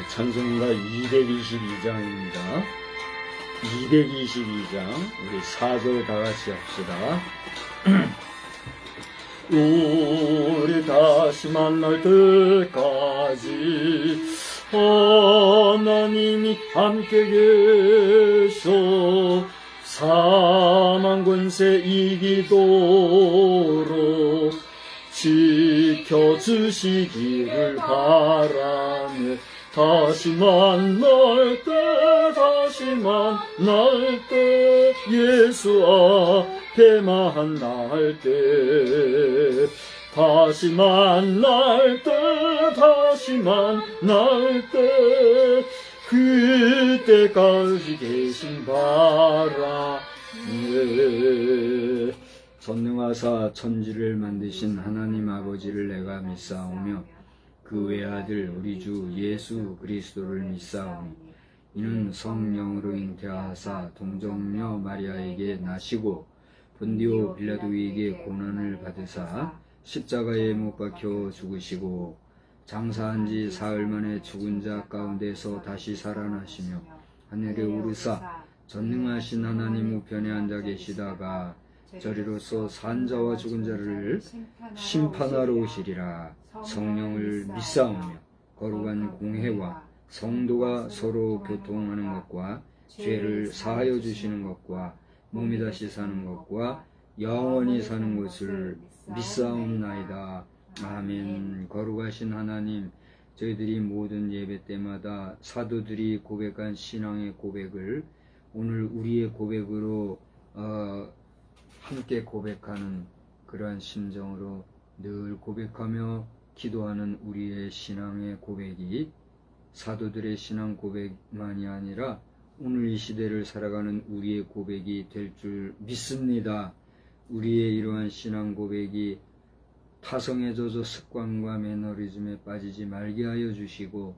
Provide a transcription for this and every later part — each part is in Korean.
찬송가 222장입니다. 222장 우리 4절 다같이 합시다. 우리 다시 만날 때까지 하나님이 함께 계셔 사망 권세 이기도록 지켜주시기를 바라며 다시 만날 때 예수 앞에 만날 때 다시 만날 때 그때까지 계신 바라네. 전능하사 천지를 만드신 하나님 아버지를 내가 믿사오며 그 외아들 우리 주 예수 그리스도를 믿사오니 이는 성령으로 잉태하사 동정녀 마리아에게 나시고 본디오 빌라도에게 고난을 받으사 십자가에 못 박혀 죽으시고 장사한 지 사흘 만에 죽은 자 가운데서 다시 살아나시며 하늘에 오르사 전능하신 하나님 우편에 앉아 계시다가 저리로서 산 자와 죽은 자를 심판하러 오시리라. 성령을 믿사오며 거룩한 공회와 성도가 서로 교통하는 것과 죄를 사하여 주시는 것과 몸이 다시 사는 것과 영원히 사는 것을 믿사옵나이다. 아멘. 거룩하신 하나님, 저희들이 모든 예배 때마다 사도들이 고백한 신앙의 고백을 오늘 우리의 고백으로 함께 고백하는 그러한 심정으로 늘 고백하며 기도하는 우리의 신앙의 고백이 사도들의 신앙 고백만이 아니라 오늘 이 시대를 살아가는 우리의 고백이 될 줄 믿습니다. 우리의 이러한 신앙 고백이 타성에 젖어 습관과 매너리즘에 빠지지 말게 하여 주시고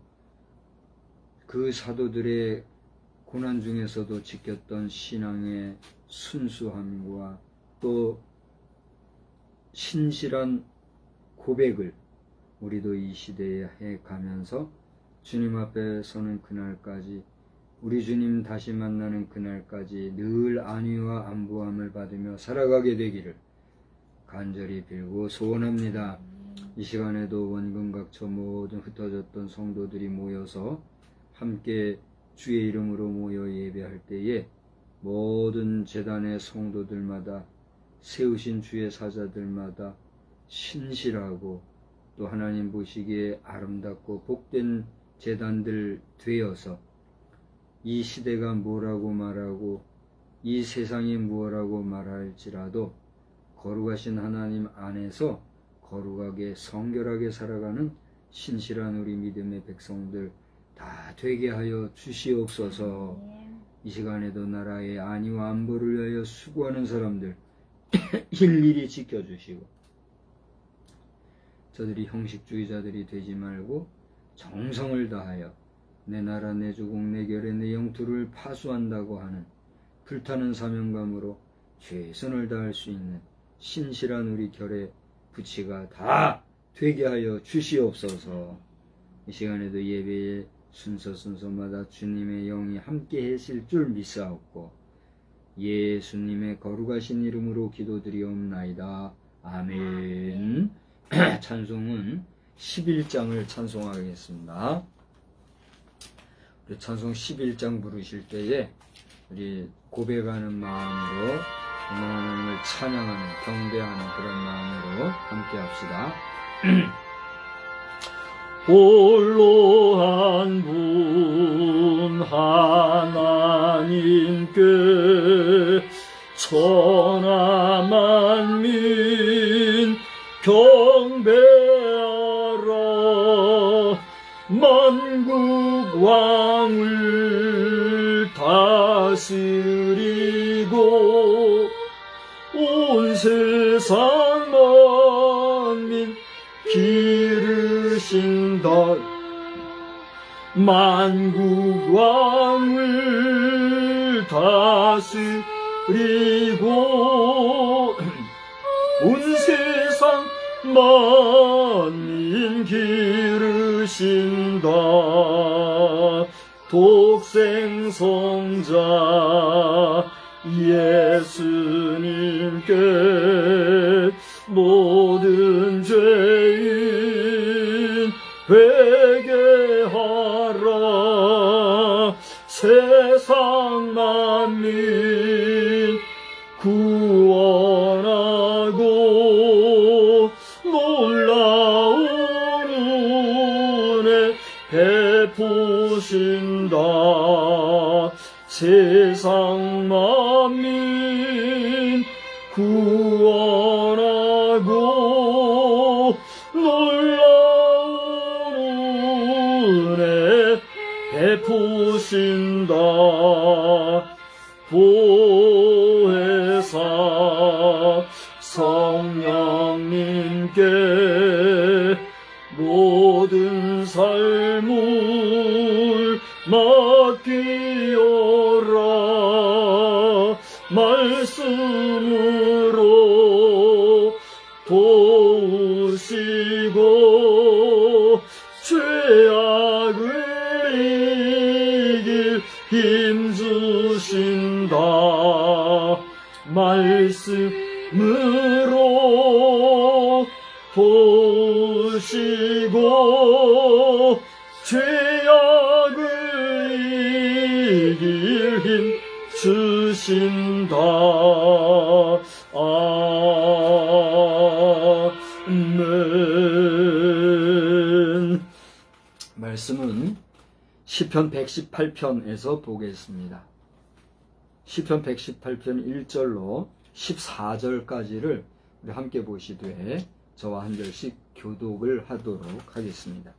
그 사도들의 고난 중에서도 지켰던 신앙의 순수함과 또 신실한 고백을 우리도 이 시대에 해가면서 주님 앞에 서는 그날까지 우리 주님 다시 만나는 그날까지 늘 안위와 안부함을 받으며 살아가게 되기를 간절히 빌고 소원합니다. 이 시간에도 원근 각처 모든 흩어졌던 성도들이 모여서 함께 주의 이름으로 모여 예배할 때에 모든 제단의 성도들마다 세우신 주의 사자들마다 신실하고 또 하나님 보시기에 아름답고 복된 제단들 되어서 이 시대가 뭐라고 말하고 이 세상이 뭐라고 말할지라도 거룩하신 하나님 안에서 거룩하게 성결하게 살아가는 신실한 우리 믿음의 백성들 다 되게 하여 주시옵소서. 이 시간에도 나라의 안위와 안보를 위하여 수고하는 사람들 일일이 지켜주시고 저들이 형식주의자들이 되지 말고 정성을 다하여 내 나라 내 조국 내 결의 내 영토를 파수한다고 하는 불타는 사명감으로 최선을 다할 수 있는 신실한 우리 결의 부치가 다 되게 하여 주시옵소서. 이 시간에도 예배의 순서마다 주님의 영이 함께 하실 줄 믿사옵고 예수님의 거룩하신 이름으로 기도드리옵나이다. 아멘. 찬송은 11장을 찬송하겠습니다. 우리 찬송 11장 부르실 때에 우리 고백하는 마음으로 하나님을 찬양하는 경배하는 그런 마음으로 함께 합시다. 홀로 한 분 하나님께 천하 만민 경배하라. 만국 왕을 다스리고 온 세상 만민 기르신다. 만국 왕을 다스리고 온 세상 만민 기르신다. 독생성자 예수님께 모든 죄인 회개하라. 세상 만민 구원하고 놀라운 은혜 베푸신다. 세상 만민 구원하고 놀라운 은혜 베푸신다. 보혜사 성령님께 모든 삶을 맡기어라. 말씀으로 도우시고 죄악을 이길 힘주신다. 말씀으로 도우시고 죄악을 이길 힘 주신다. 아멘. 말씀은 시편 118편에서 보겠습니다. 시편 118편 1절로 14절까지를 우리 함께 보시되 저와 한 절씩 교독을 하도록 하겠습니다.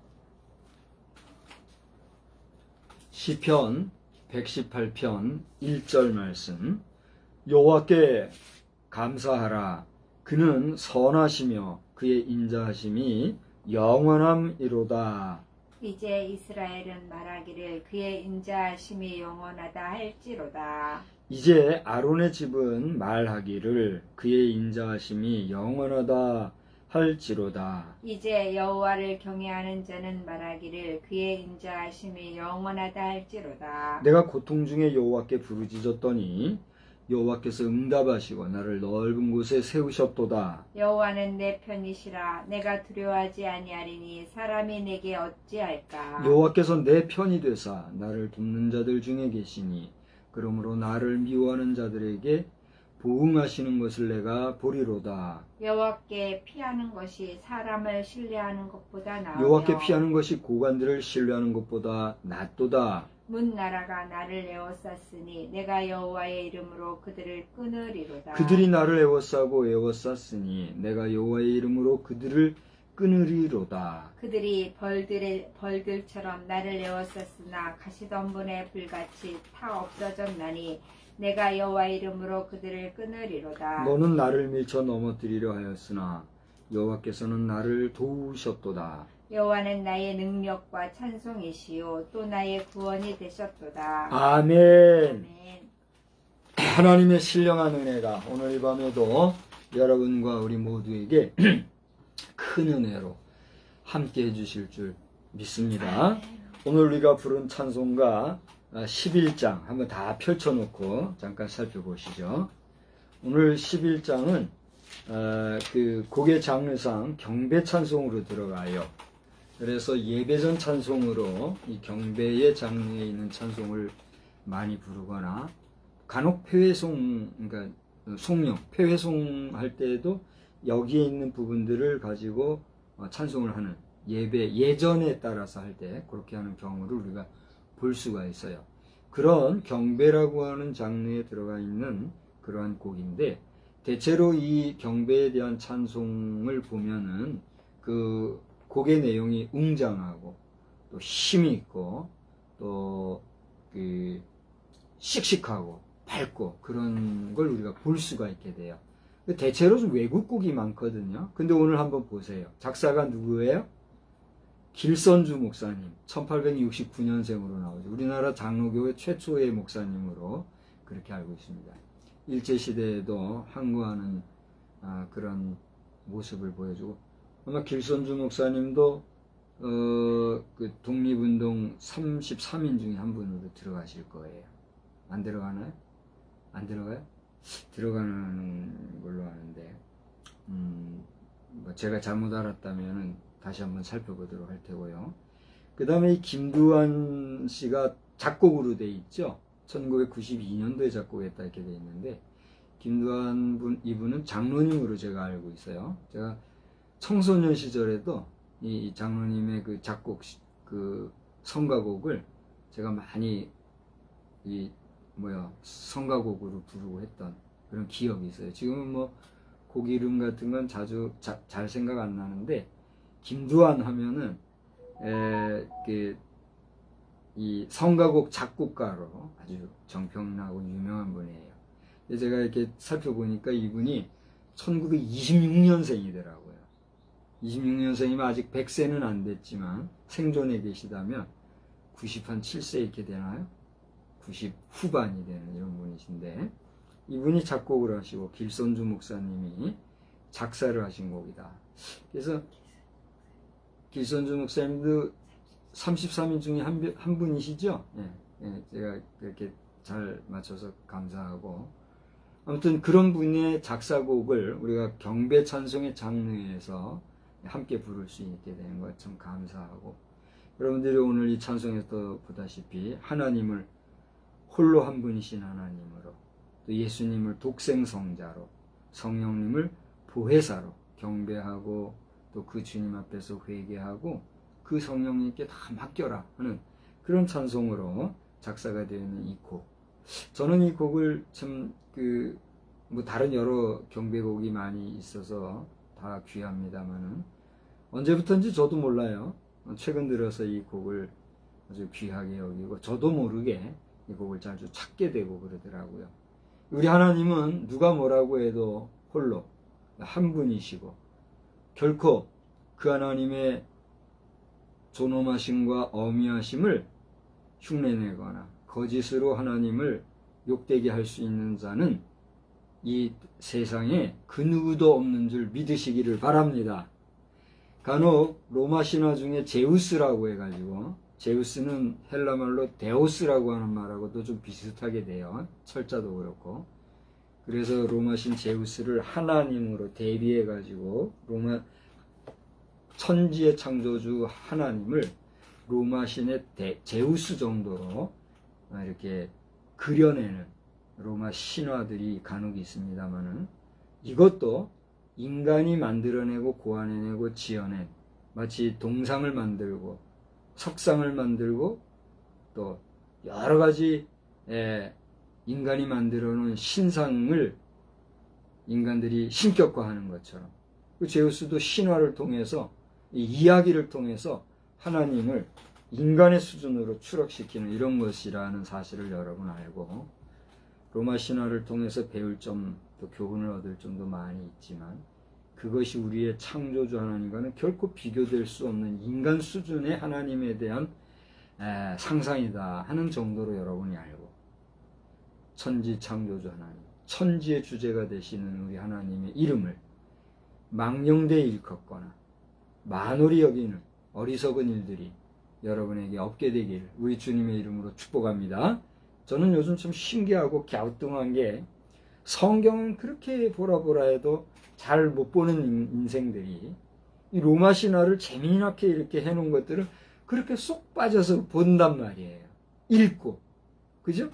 시편 118편 1절 말씀. 여호와께 감사하라. 그는 선하시며 그의 인자하심이 영원함이로다. 이제 이스라엘은 말하기를 그의 인자하심이 영원하다 할지로다. 이제 아론의 집은 말하기를 그의 인자하심이 영원하다 할지로다. 이제 여호와를 경외하는 자는 말하기를 그의 인자하심이 영원하다 할지로다. 내가 고통 중에 여호와께 부르짖었더니 여호와께서 응답하시고 나를 넓은 곳에 세우셨도다. 여호와는 내 편이시라. 내가 두려워하지 아니하리니 사람이 내게 어찌할까. 여호와께서 내 편이 되사 나를 돕는 자들 중에 계시니 그러므로 나를 미워하는 자들에게 보응하시는 것을 내가 보리로다. 여호와께 피하는 것이 사람을 신뢰하는 것보다 나으며 여호와께 피하는 것이 고관들을 신뢰하는 것보다 낫도다. 문 나라가 나를 에워쌌으니 내가 여호와의 이름으로 그들을 끊으리로다. 그들이 나를 에워싸고 에워쌌으니 내가 여호와의 이름으로 그들을 끊으리로다. 그들이 벌들처럼 나를 에워쌌으나 가시덤불의 불같이 타 없어졌나니 내가 여호와의 이름으로 그들을 끊으리로다. 너는 나를 밀쳐 넘어뜨리려 하였으나 여호와께서는 나를 도우셨도다. 여호와는 나의 능력과 찬송이시요 또 나의 구원이 되셨도다. 아멘. 아멘. 하나님의 신령한 은혜가 오늘 이 밤에도 여러분과 우리 모두에게 큰 은혜로 함께 해주실 줄 믿습니다. 오늘 우리가 부른 찬송가 11장 한번 다 펼쳐놓고 잠깐 살펴보시죠. 오늘 11장은 그 곡의 장르상 경배 찬송으로 들어가요. 그래서 예배전 찬송으로 이 경배의 장르에 있는 찬송을 많이 부르거나 간혹 폐회송, 그러니까 송령, 폐회송 할 때에도 여기에 있는 부분들을 가지고 찬송을 하는 예배, 예전에 따라서 할 때 그렇게 하는 경우를 우리가 볼 수가 있어요. 그런 경배라고 하는 장르에 들어가 있는 그러한 곡인데 대체로 이 경배에 대한 찬송을 보면은 그 곡의 내용이 웅장하고 또 힘이 있고 또 그 씩씩하고 밝고 그런 걸 우리가 볼 수가 있게 돼요. 대체로 좀 외국곡이 많거든요. 근데 오늘 한번 보세요. 작사가 누구예요? 길선주 목사님, 1869년생으로 나오죠. 우리나라 장로교회 최초의 목사님으로 그렇게 알고 있습니다. 일제시대에도 항거하는 그런 모습을 보여주고 아마 길손주 목사님도 그 독립운동 33인 중에 한 분으로 들어가실 거예요. 안 들어가나요? 안 들어가요? 들어가는 걸로 아는데, 뭐 제가 잘못 알았다면 다시 한번 살펴보도록 할 테고요. 그 다음에 이 김두한 씨가 작곡으로 돼 있죠. 1992년도에 작곡했다 이렇게 돼 있는데, 김두한 이분은 장로님으로 제가 알고 있어요. 제가 청소년 시절에도 이 장로님의 그 작곡, 그 성가곡을 제가 많이 성가곡으로 부르고 했던 그런 기억이 있어요. 지금은 뭐 곡 이름 같은 건 자주 잘 생각 안 나는데, 김두한 하면은 이 성가곡 작곡가로 아주 정평나고 유명한 분이에요. 제가 이렇게 살펴보니까 이분이 1926년생이더라고요. 26년생이면 아직 100세는 안 됐지만 생존해 계시다면 97세 이렇게 되나요? 90 후반이 되는 이런 분이신데, 이분이 작곡을 하시고 길손주 목사님이 작사를 하신 곡이다. 그래서 길손주 목사님도 33인 중에 한 분이시죠? 제가 그렇게 잘 맞춰서 감사하고, 아무튼 그런 분의 작사곡을 우리가 경배 찬송의 장르에서 함께 부를 수 있게 되는 것 참 감사하고, 여러분들이 오늘 이 찬송에서 보다시피 하나님을 홀로 한 분이신 하나님으로, 또 예수님을 독생성자로, 성령님을 보혜사로 경배하고, 또 그 주님 앞에서 회개하고 그 성령님께 다 맡겨라 하는 그런 찬송으로 작사가 되어 있는 이 곡. 저는 이 곡을 참 뭐 다른 여러 경배곡이 많이 있어서 다 귀합니다만은, 언제부터인지 저도 몰라요. 최근 들어서 이 곡을 아주 귀하게 여기고, 저도 모르게 이 곡을 자주 찾게 되고 그러더라고요. 우리 하나님은 누가 뭐라고 해도 홀로 한 분이시고, 결코 그 하나님의 존엄하심과 어미하심을 흉내내거나 거짓으로 하나님을 욕되게 할 수 있는 자는 이 세상에 그 누구도 없는 줄 믿으시기를 바랍니다. 간혹 로마 신화 중에 제우스라고 해가지고, 제우스는 헬라말로 데오스라고 하는 말하고도 좀 비슷하게 돼요. 철자도 그렇고. 그래서 로마 신 제우스를 하나님으로 대비해가지고, 로마 천지의 창조주 하나님을 로마 신의 제우스 정도로 이렇게 그려내는 로마 신화들이 간혹 있습니다만은, 이것도 인간이 만들어내고 고안해내고 지어낸, 마치 동상을 만들고 석상을 만들고 또 여러 가지 인간이 만들어 놓은 신상을 인간들이 신격화하는 것처럼, 그 제우스도 신화를 통해서, 이 이야기를 통해서 하나님을 인간의 수준으로 추락시키는 이런 것이라는 사실을 여러분 알고, 로마 신화를 통해서 배울 점, 또 교훈을 얻을 점도 많이 있지만, 그것이 우리의 창조주 하나님과는 결코 비교될 수 없는 인간 수준의 하나님에 대한 상상이다 하는 정도로 여러분이 알고, 천지 창조주 하나님, 천지의 주제가 되시는 우리 하나님의 이름을 망령되이 일컫거나 만홀히 여기는 어리석은 일들이 여러분에게 없게 되길 우리 주님의 이름으로 축복합니다. 저는 요즘 좀 신기하고 갸우뚱한 게, 성경은 그렇게 보라 해도 잘 못 보는 인생들이 이 로마 신화를 재미나게 이렇게 해놓은 것들을 그렇게 쏙 빠져서 본단 말이에요. 읽고. 그죠?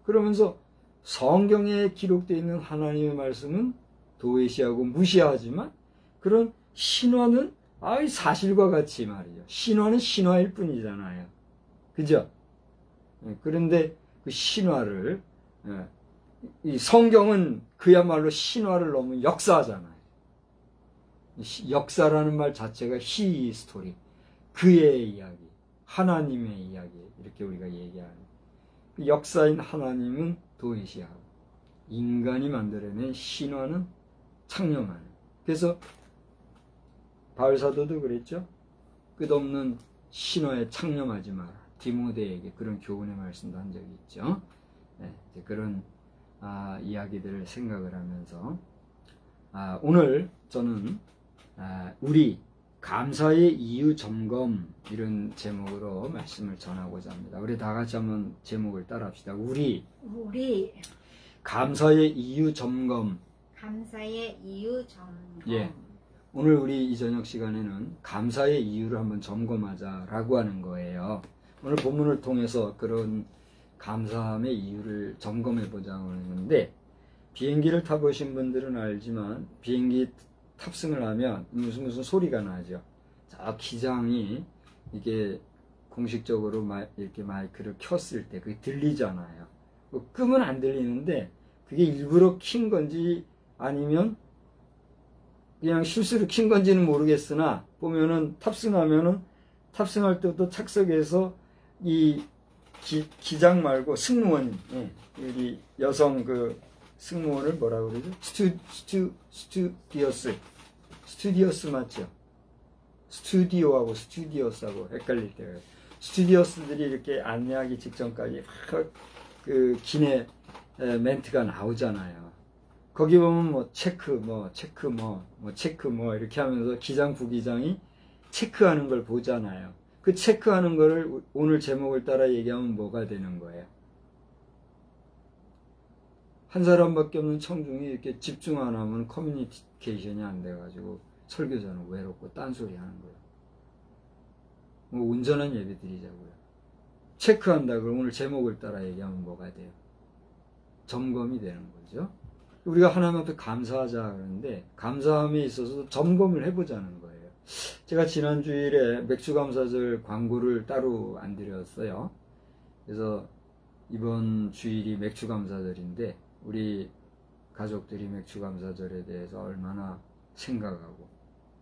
그러면서 성경에 기록되어 있는 하나님의 말씀은 도외시하고 무시하지만, 그런 신화는 사실과 같이 말이죠. 신화는 신화일 뿐이잖아요. 그죠? 그런데 그 신화를, 이 성경은 그야말로 신화를 너무 역사하잖아요. 역사라는 말 자체가 히스토리, 그의 이야기, 하나님의 이야기, 이렇게 우리가 얘기하는, 역사인 하나님은 도외시하고 인간이 만들어낸 신화는 창념하는. 그래서 바울 사도도 그랬죠. 끝없는 신화에 창념하지 마라. 디모데에게 그런 교훈의 말씀도 한 적이 있죠. 그런 이야기들을 생각을 하면서, 오늘 저는 우리 감사의 이유 점검 이런 제목으로 말씀을 전하고자 합니다. 우리 다 같이 한번 제목을 따라합시다. 우리 감사의 이유 점검. 감사의 이유 점검. 예. 오늘 우리 이 저녁 시간에는 감사의 이유를 한번 점검하자라고 하는 거예요. 오늘 본문을 통해서 그런 감사함의 이유를 점검해 보자고 하는 건데, 비행기를 타보신 분들은 알지만 비행기 탑승을 하면 무슨 소리가 나죠. 저 기장이 이게 공식적으로 이렇게 마이크를 켰을 때 그게 들리잖아요. 뭐 끄면 안 들리는데 그게 일부러 킨 건지 아니면 그냥 실수로 킨 건지는 모르겠으나, 보면은 탑승할 때부터 착석해서 이 기장 말고 승무원, 여기 여성 그 승무원을 뭐라고 그러죠? 스튜디오스 맞죠? 스튜디오하고 스튜디오스하고 헷갈릴 때가, 스튜디오스들이 이렇게 안내하기 직전까지 막 그 기내 멘트가 나오잖아요. 거기 보면 체크 이렇게 하면서 기장 부기장이 체크하는 걸 보잖아요. 그 체크하는 거를 오늘 제목을 따라 얘기하면 뭐가 되는 거예요? 한 사람밖에 없는 청중이 이렇게 집중 안 하면 커뮤니케이션이 안 돼가지고 설교자는 외롭고 딴소리 하는 거예요. 뭐 온전한 예배 드리자고요. 체크한다. 그럼 오늘 제목을 따라 얘기하면 뭐가 돼요? 점검이 되는 거죠. 우리가 하나님 앞에 감사하자 그러는데, 감사함에 있어서 점검을 해보자는 거예요. 제가 지난 주일에 맥주감사절 광고를 따로 안 드렸어요. 그래서 이번 주일이 맥주감사절인데 우리 가족들이 맥주감사절에 대해서 얼마나 생각하고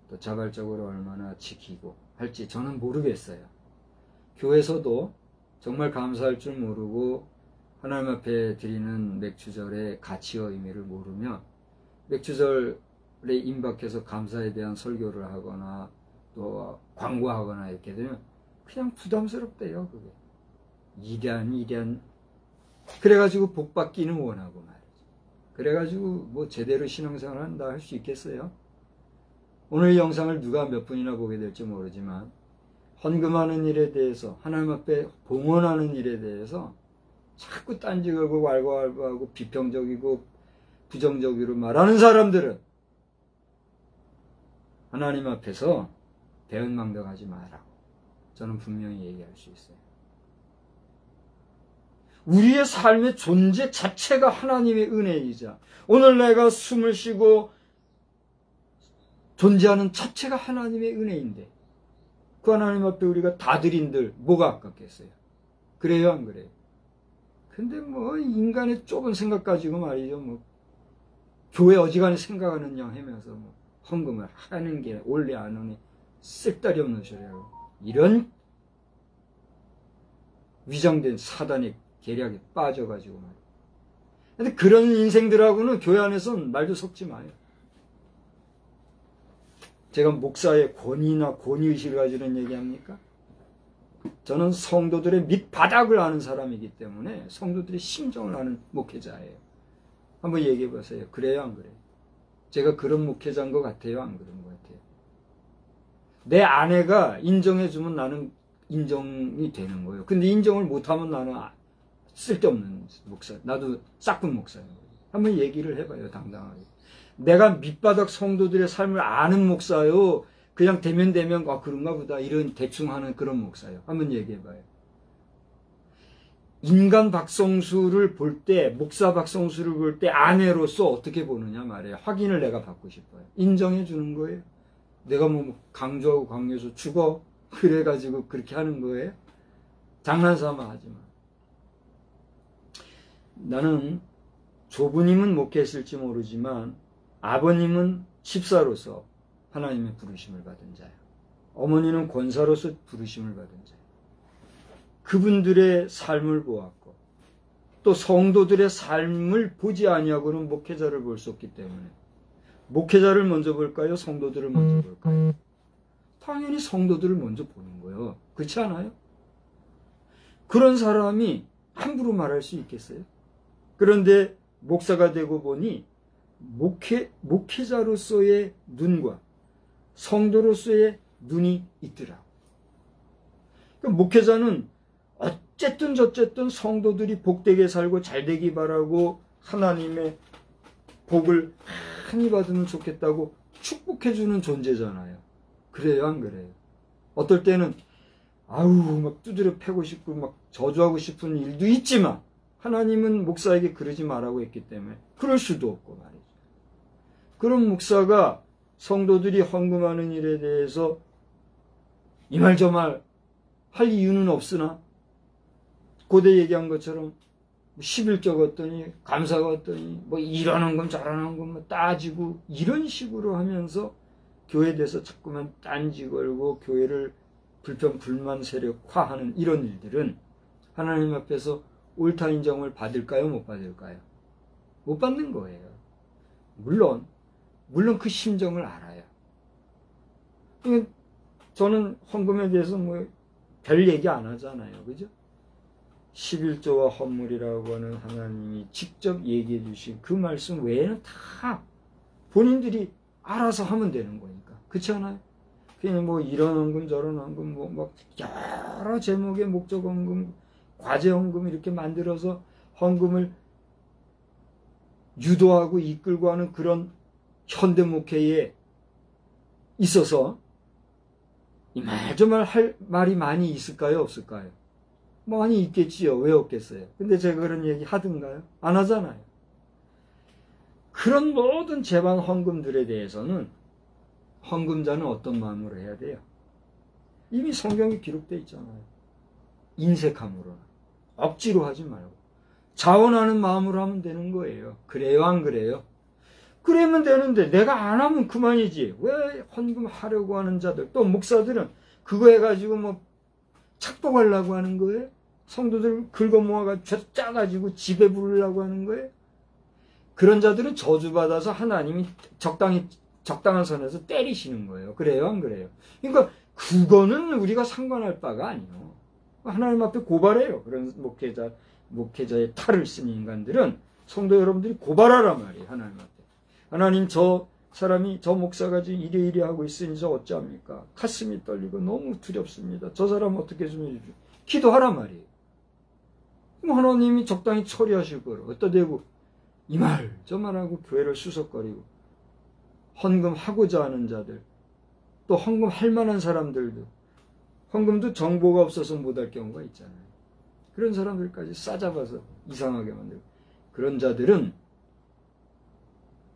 또 자발적으로 얼마나 지키고 할지 저는 모르겠어요. 교회에서도 정말 감사할 줄 모르고 하나님 앞에 드리는 맥주절의 가치와 의미를 모르면 맥주절에 임박해서 감사에 대한 설교를 하거나 또 광고하거나 이렇게 되면 그냥 부담스럽대요. 그게 이련 그래가지고 복 받기는 원하고 말이죠. 그래가지고 뭐 제대로 신앙생활 한다 할 수 있겠어요? 오늘 이 영상을 누가 몇 분이나 보게 될지 모르지만 헌금하는 일에 대해서, 하나님 앞에 봉헌하는 일에 대해서 자꾸 딴지거고 왈가왈부하고 비평적이고 부정적으로 말하는 사람들은 하나님 앞에서 배은망덕하지 마라고 저는 분명히 얘기할 수 있어요. 우리의 삶의 존재 자체가 하나님의 은혜이자, 오늘 내가 숨을 쉬고 존재하는 자체가 하나님의 은혜인데 그 하나님 앞에 우리가 다 드린들 뭐가 아깝겠어요? 그래요, 안 그래요? 근데 뭐 인간의 좁은 생각 가지고 말이죠, 뭐 교회 어지간히 생각하는 양 하면서 뭐 헌금을 하는 게 원래 안 오니 쓸데리 없는 소리라고, 이런 위장된 사단의 계략에 빠져가지고 말이에요. 근데 그런 인생들하고는 교회 안에서는 말도 섞지 마요. 제가 목사의 권위나 권위의식을 가지는 얘기합니까? 저는 성도들의 밑바닥을 아는 사람이기 때문에 성도들의 심정을 아는 목회자예요. 한번 얘기해 보세요. 그래요, 안 그래요? 제가 그런 목회자인 것 같아요, 안 그런 것 같아요? 내 아내가 인정해주면 나는 인정이 되는 거예요. 근데 인정을 못하면 나는 쓸데없는 목사, 나도 싹군 목사예요. 한번 얘기를 해봐요, 당당하게. 내가 밑바닥 성도들의 삶을 아는 목사요, 그냥 대면 그런가 보다 이런 대충 하는 그런 목사요. 한번 얘기해봐요. 인간 박성수를 볼 때, 목사 박성수를 볼 때 아내로서 어떻게 보느냐 말이에요. 확인을 내가 받고 싶어요. 인정해 주는 거예요. 내가 뭐 강조하고 강요해서 죽어 그래가지고 그렇게 하는 거예요. 장난삼아 하지 마. 나는 조부님은 목회했을지 모르지만 아버님은 집사로서 하나님의 부르심을 받은 자예요. 어머니는 권사로서 부르심을 받은 자예요. 그분들의 삶을 보았고 또 성도들의 삶을 보지 아니하고는 목회자를 볼 수 없기 때문에, 목회자를 먼저 볼까요? 성도들을 먼저 볼까요? 당연히 성도들을 먼저 보는 거예요. 그렇지 않아요? 그런 사람이 함부로 말할 수 있겠어요? 그런데 목사가 되고 보니 목회자로서의 눈과 성도로서의 눈이 있더라고. 그러니까 목회자는 어쨌든 저쨌든 성도들이 복되게 살고 잘되기 바라고 하나님의 복을 많이 받으면 좋겠다고 축복해주는 존재잖아요. 그래요, 안 그래요? 어떨 때는 아우 막 두드려 패고 싶고 막 저주하고 싶은 일도 있지만 하나님은 목사에게 그러지 말라고 했기 때문에 그럴 수도 없고 말이죠. 그런 목사가 성도들이 헌금하는 일에 대해서 이 말 저 말 할 이유는 없으나 고대 얘기한 것처럼 11조 걷더니 감사 걷더니 뭐 이러는 건 저러는 건 뭐 따지고 이런 식으로 하면서 교회에 대해서 자꾸만 딴지 걸고 교회를 불평불만 세력화하는 이런 일들은 하나님 앞에서 옳다 인정을 받을까요? 못 받을까요? 못 받는 거예요. 물론 그 심정을 알아요. 저는 헌금에 대해서 뭐 별 얘기 안 하잖아요. 그죠? 11조와 헌물이라고 하는 하나님이 직접 얘기해 주신 그 말씀 외에는 다 본인들이 알아서 하면 되는 거니까. 그렇지 않아요? 그냥 뭐 이런 헌금 저런 헌금 뭐 막 여러 제목의 목적 헌금, 과제 헌금 이렇게 만들어서 헌금을 유도하고 이끌고 하는 그런 현대 목회에 있어서 이 말 저 말 할 말이 많이 있을까요? 없을까요? 많이 있겠지요. 왜 없겠어요? 근데 제가 그런 얘기 하든가요? 안 하잖아요. 그런 모든 재반 헌금들에 대해서는 헌금자는 어떤 마음으로 해야 돼요? 이미 성경에 기록되어 있잖아요. 인색함으로, 억지로 하지 말고 자원하는 마음으로 하면 되는 거예요. 그래요, 안 그래요? 그러면 되는데 내가 안 하면 그만이지. 왜 헌금하려고 하는 자들, 또 목사들은 그거 해가지고 뭐 착복하려고 하는 거예요? 성도들 긁어 모아가지고 짜가지고 집에 부르려고 하는 거예요? 그런 자들은 저주받아서 하나님이 적당한 선에서 때리시는 거예요. 그래요, 안 그래요? 그러니까 그거는 우리가 상관할 바가 아니에요. 하나님 앞에 고발해요. 그런 목회자의 탈을 쓴 인간들은 성도 여러분들이 고발하란 말이에요. 하나님 앞에. 하나님, 저 사람이, 저 목사가 지금 이래 하고 있으니 저 어찌합니까? 가슴이 떨리고 너무 두렵습니다. 저 사람 어떻게 좀 해주십시오. 기도하란 말이에요. 그럼 하나님이 적당히 처리하실 거로. 어디다 대고 이 말 저 말하고 교회를 수석거리고 헌금하고자 하는 자들, 또 헌금할 만한 사람들도 헌금도 정보가 없어서 못할 경우가 있잖아요. 그런 사람들까지 싸잡아서 이상하게 만들고, 그런 자들은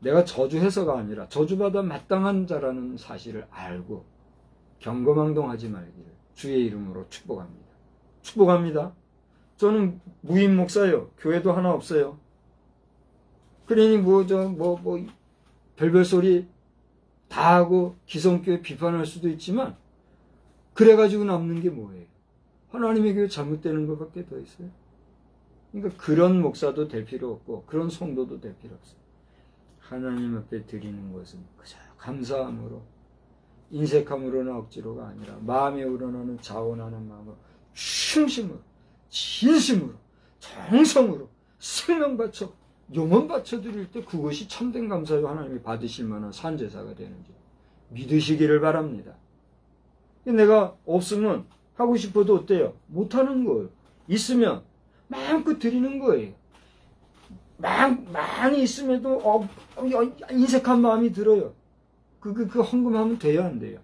내가 저주해서가 아니라 저주받아 마땅한 자라는 사실을 알고 경거망동하지 말기를 주의 이름으로 축복합니다. 축복합니다. 저는 무임 목사예요. 교회도 하나 없어요. 그러니 별별 소리 다 하고 기성교회 비판할 수도 있지만 그래가지고 남는 게 뭐예요? 하나님의 교회 잘못되는 것밖에 더 있어요. 그러니까 그런 목사도 될 필요 없고 그런 성도도 될 필요 없어요. 하나님 앞에 드리는 것은 그저 감사함으로, 인색함으로나 억지로가 아니라 마음에 우러나는 자원하는 마음으로 충심으로, 진심으로, 정성으로 생명 바쳐, 영혼 바쳐 드릴 때 그것이 참된 감사요 하나님이 받으실 만한 산제사가 되는지 믿으시기를 바랍니다. 내가 없으면 하고 싶어도 어때요? 못하는 거예요. 있으면 마음껏 드리는 거예요. 많이 있음에도 인색한 마음이 들어요. 그 헌금하면 돼요, 안 돼요?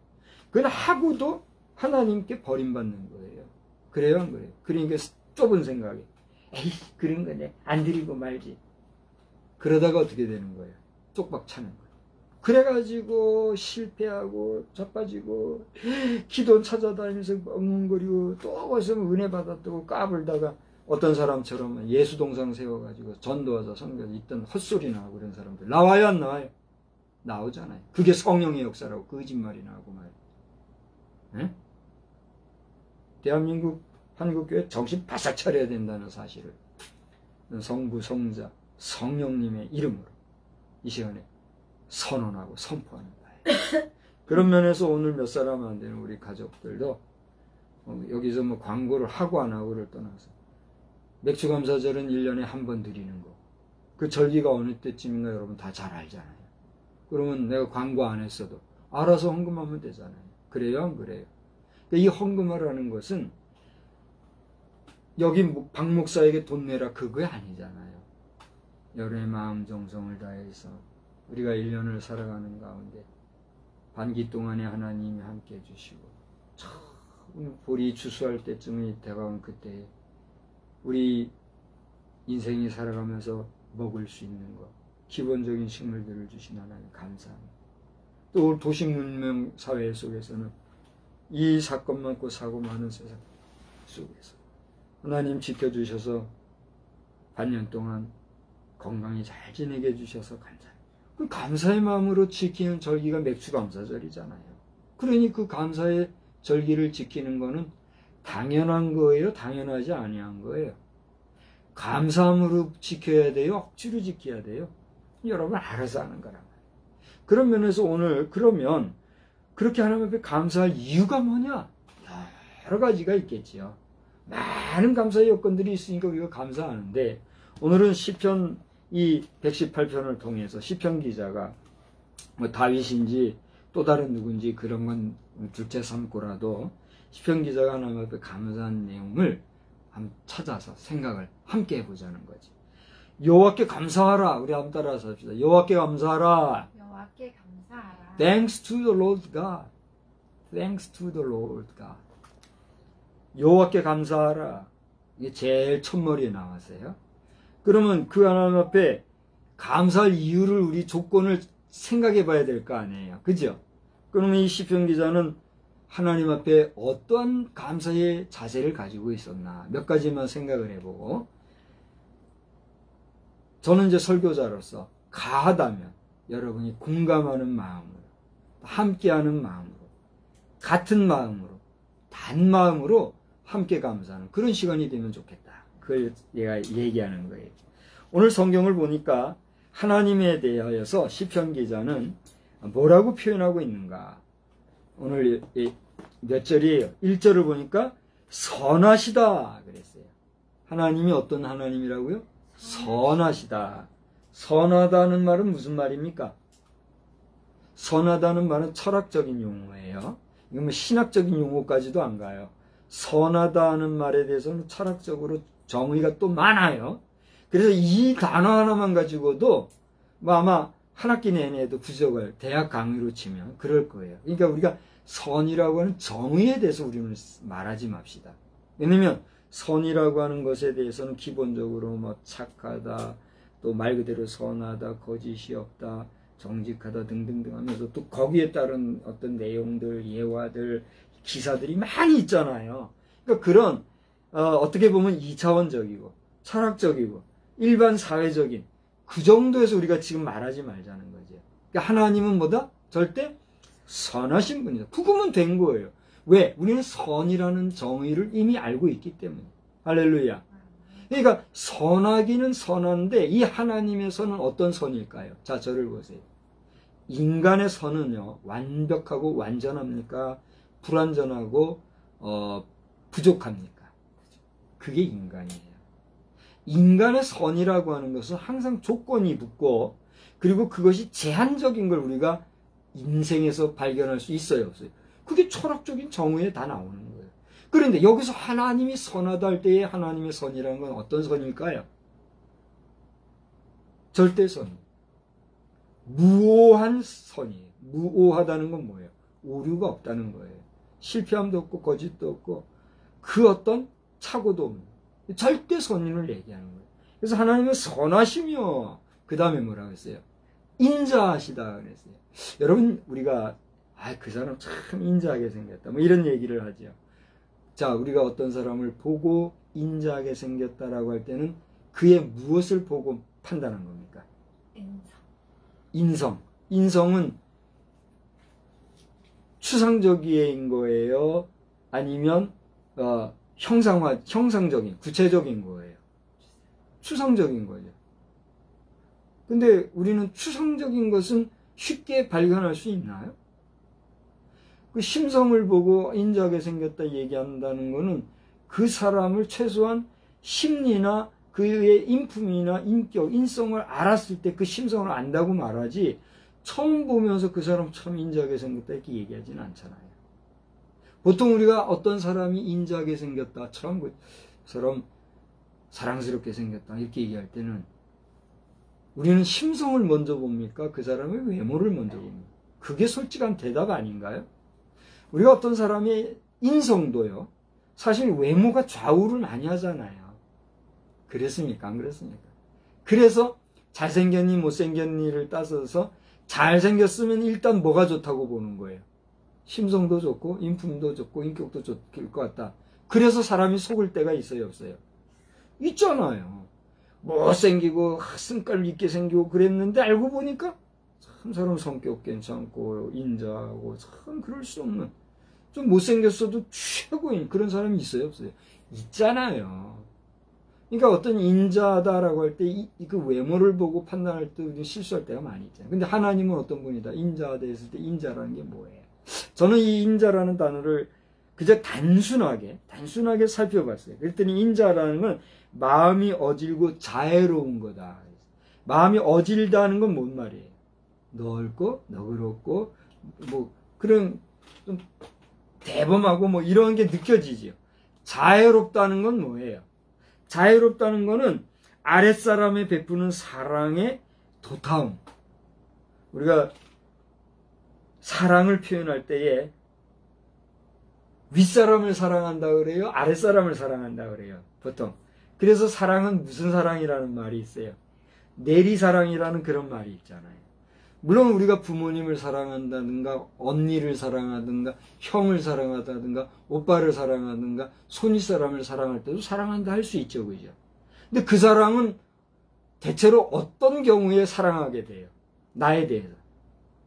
그건 하고도 하나님께 버림받는 거예요. 그래요, 안 그래요? 그러니까 좁은 생각에 에이 그런 거네 안 드리고 말지. 그러다가 어떻게 되는 거예요? 쪽박 차는 거예요. 그래가지고 실패하고 자빠지고 기도 찾아다니면서 엉엉거리고 또 거기서 은혜 받았다고 까불다가 어떤 사람처럼 예수 동상 세워가지고 전도하자 성경 있던 헛소리나 하고 그런 사람들 나와요, 안 나와요? 나오잖아요. 그게 성령의 역사라고 거짓말이나 하고 말이에요. 네? 대한민국 한국교회 정신 바싹 차려야 된다는 사실을 성부, 성자, 성령님의 이름으로 이 시간에 선언하고 선포하는 거예요. 그런 면에서 오늘 몇 사람 안 되는 우리 가족들도 여기서 뭐 광고를 하고 안 하고를 떠나서 맥주감사절은 1년에 한 번 드리는 거. 그 절기가 어느 때쯤인가 여러분 다 잘 알잖아요. 그러면 내가 광고 안 했어도 알아서 헌금하면 되잖아요. 그래요, 안 그래요? 이 헌금하라는 것은 여기 박 목사에게 돈 내라 그거 아니잖아요. 여러의 마음 정성을 다해서 우리가 1년을 살아가는 가운데 반기 동안에 하나님이 함께 해주시고 처음 볼이 추수할 때쯤이 다가온 그때에 우리 인생이 살아가면서 먹을 수 있는 것, 기본적인 식물들을 주신 하나님 감사합니다. 또 도시 문명 사회 속에서는 이 사건 많고 사고 많은 세상 속에서 하나님 지켜주셔서 반년 동안 건강히 잘 지내게 해주셔서 감사합니다. 그 감사의 마음으로 지키는 절기가 맥주감사절이잖아요. 그러니 그 감사의 절기를 지키는 거는 당연한 거예요? 당연하지 아니한 거예요? 감사함으로 지켜야 돼요? 억지로 지켜야 돼요? 여러분 알아서 하는 거란 말이에요. 그런 면에서 오늘 그러면 그렇게 하나님 앞에 감사할 이유가 뭐냐? 여러 가지가 있겠지요. 많은 감사의 여건들이 있으니까 우리가 감사하는데 오늘은 시편 이 118편을 통해서 시편 기자가 뭐 다윗인지 또 다른 누군지 그런 건 둘째 삼고라도 시편 기자가 하나님 앞에 감사한 내용을 한번 찾아서 생각을 함께 해보자는 거지. 여호와께 감사하라. 우리 한번 따라서 합시다. 여호와께 감사하라. 여호와께 감사하라. Thanks to the Lord God. Thanks to the Lord God. 여호와께 감사하라. 이게 제일 첫머리에 나왔어요. 그러면 그 하나님 앞에 감사할 이유를 우리 조건을 생각해 봐야 될 거 아니에요. 그죠? 그러면 이 시편 기자는 하나님 앞에 어떠한 감사의 자세를 가지고 있었나 몇 가지만 생각을 해보고 저는 이제 설교자로서 가하다면 여러분이 공감하는 마음으로 함께하는 마음으로 같은 마음으로 단 마음으로 함께 감사하는 그런 시간이 되면 좋겠다. 그걸 내가 얘기하는 거예요. 오늘 성경을 보니까 하나님에 대하여서 시편 기자는 뭐라고 표현하고 있는가? 오늘 몇 절이에요? 1절을 보니까 선하시다 그랬어요. 하나님이 어떤 하나님이라고요? 선하시다. 선하다는 말은 무슨 말입니까? 선하다는 말은 철학적인 용어예요. 이건 뭐 신학적인 용어까지도 안 가요. 선하다는 말에 대해서는 철학적으로 정의가 또 많아요. 그래서 이 단어 하나만 가지고도 뭐 아마 한 학기 내내도 부족을 대학 강의로 치면 그럴 거예요. 그러니까 우리가 선이라고 하는 정의에 대해서 우리는 말하지 맙시다. 왜냐면 선이라고 하는 것에 대해서는 기본적으로 뭐 착하다, 또 말 그대로 선하다, 거짓이 없다, 정직하다 등등등 하면서 또 거기에 따른 어떤 내용들, 예화들, 기사들이 많이 있잖아요. 그러니까 그런 어떻게 보면 2차원적이고 철학적이고 일반 사회적인 그 정도에서 우리가 지금 말하지 말자는 거죠. 그러니까 하나님은 뭐다? 절대 선하신 분이다. 그거면 된 거예요. 왜? 우리는 선이라는 정의를 이미 알고 있기 때문에. 할렐루야. 그러니까 선하기는 선한데 이 하나님의 선은 어떤 선일까요? 자, 저를 보세요. 인간의 선은요, 완벽하고 완전합니까? 불완전하고 부족합니까? 그게 인간이에요. 인간의 선이라고 하는 것은 항상 조건이 붙고 그리고 그것이 제한적인 걸 우리가 인생에서 발견할 수 있어요, 없어요? 그게 철학적인 정의에 다 나오는 거예요. 그런데 여기서 하나님이 선하다 할 때의 하나님의 선이라는 건 어떤 선일까요? 절대선. 무오한 선이에요. 무오하다는 건 뭐예요? 오류가 없다는 거예요. 실패함도 없고 거짓도 없고 그 어떤 착오도 없는 절대선을 얘기하는 거예요. 그래서 하나님은 선하시며 그 다음에 뭐라고 했어요? 인자하시다 그랬어요. 여러분 우리가 그 사람 참 인자하게 생겼다 뭐 이런 얘기를 하죠. 자, 우리가 어떤 사람을 보고 인자하게 생겼다라고 할 때는 그의 무엇을 보고 판단한 겁니까? 인성은 추상적인 거예요? 아니면 형상적인, 구체적인 거예요? 추상적인 거죠. 근데 우리는 추상적인 것은 쉽게 발견할 수 있나요? 그 심성을 보고 인자하게 생겼다 얘기한다는 거는 그 사람을 최소한 심리나 그의 인품이나 인격, 인성을 알았을 때 그 심성을 안다고 말하지 처음 보면서 그 사람 참 인자하게 생겼다 이렇게 얘기하지는 않잖아요. 보통 우리가 어떤 사람이 인자하게 생겼다, 참 그 사람 사랑스럽게 생겼다 이렇게 얘기할 때는 우리는 심성을 먼저 봅니까? 그 사람의 외모를 먼저 봅니까? 그게 솔직한 대답 아닌가요? 우리가 어떤 사람의 인성도요, 사실 외모가 좌우를 많이 하잖아요. 그랬습니까? 안 그랬습니까? 그래서 잘생겼니 못생겼니를 따져서 잘생겼으면 일단 뭐가 좋다고 보는 거예요. 심성도 좋고 인품도 좋고 인격도 좋을 것 같다. 그래서 사람이 속을 때가 있어요, 없어요? 있잖아요. 못생기고 승깔 있게 생기고 그랬는데 알고 보니까 참 사람 성격 괜찮고 인자하고 참 그럴 수 없는, 좀 못생겼어도 최고인 그런 사람이 있어요, 없어요? 있잖아요. 그러니까 어떤 인자하다라고 할 때 그 외모를 보고 판단할 때 실수할 때가 많이 있잖아요. 근데 하나님은 어떤 분이다? 인자하다 했을 때 인자라는 게 뭐예요? 저는 이 인자라는 단어를 그저 단순하게 살펴봤어요. 그랬더니 인자라는 건 마음이 어질고 자애로운 거다. 마음이 어질다는 건 뭔 말이에요? 넓고 너그럽고 뭐 그런 좀 대범하고 뭐 이런 게 느껴지지요. 자애롭다는 건 뭐예요? 자애롭다는 거는 아랫사람에 베푸는 사랑의 도타움. 우리가 사랑을 표현할 때에 윗사람을 사랑한다 그래요? 아랫사람을 사랑한다 그래요? 보통. 그래서 사랑은 무슨 사랑이라는 말이 있어요? 내리사랑이라는 그런 말이 있잖아요. 물론 우리가 부모님을 사랑한다든가 언니를 사랑하든가 형을 사랑하다든가 오빠를 사랑하든가 손윗사람을 사랑할 때도 사랑한다 할 수 있죠, 그죠? 근데 그 사랑은 대체로 어떤 경우에 사랑하게 돼요? 나에 대해서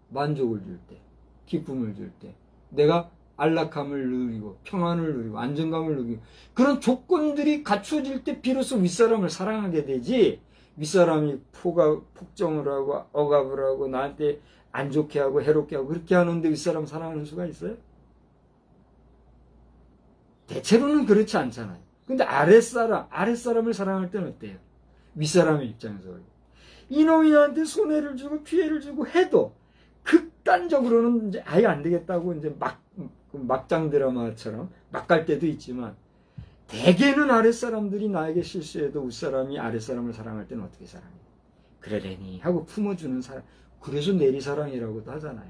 만족을 줄 때, 기쁨을 줄 때, 내가 안락함을 누리고 평안을 누리고 안정감을 누리고 그런 조건들이 갖춰질 때 비로소 윗사람을 사랑하게 되지, 윗사람이 폭정을 하고 억압을 하고 나한테 안 좋게 하고 해롭게 하고 그렇게 하는데 윗사람 사랑하는 수가 있어요? 대체로는 그렇지 않잖아요. 근데 아랫사람을 사랑할 때는 어때요? 윗사람의 입장에서 이놈이 나한테 손해를 주고 피해를 주고 해도 극단적으로는 이제 아예 안 되겠다고 이제 막장 드라마처럼 막 갈 때도 있지만, 대개는 아랫사람들이 나에게 실수해도 윗사람이 아랫사람을 사랑할 때는 어떻게 사랑해요? 그러려니 하고 품어주는 사랑. 그래서 내리사랑이라고도 하잖아요.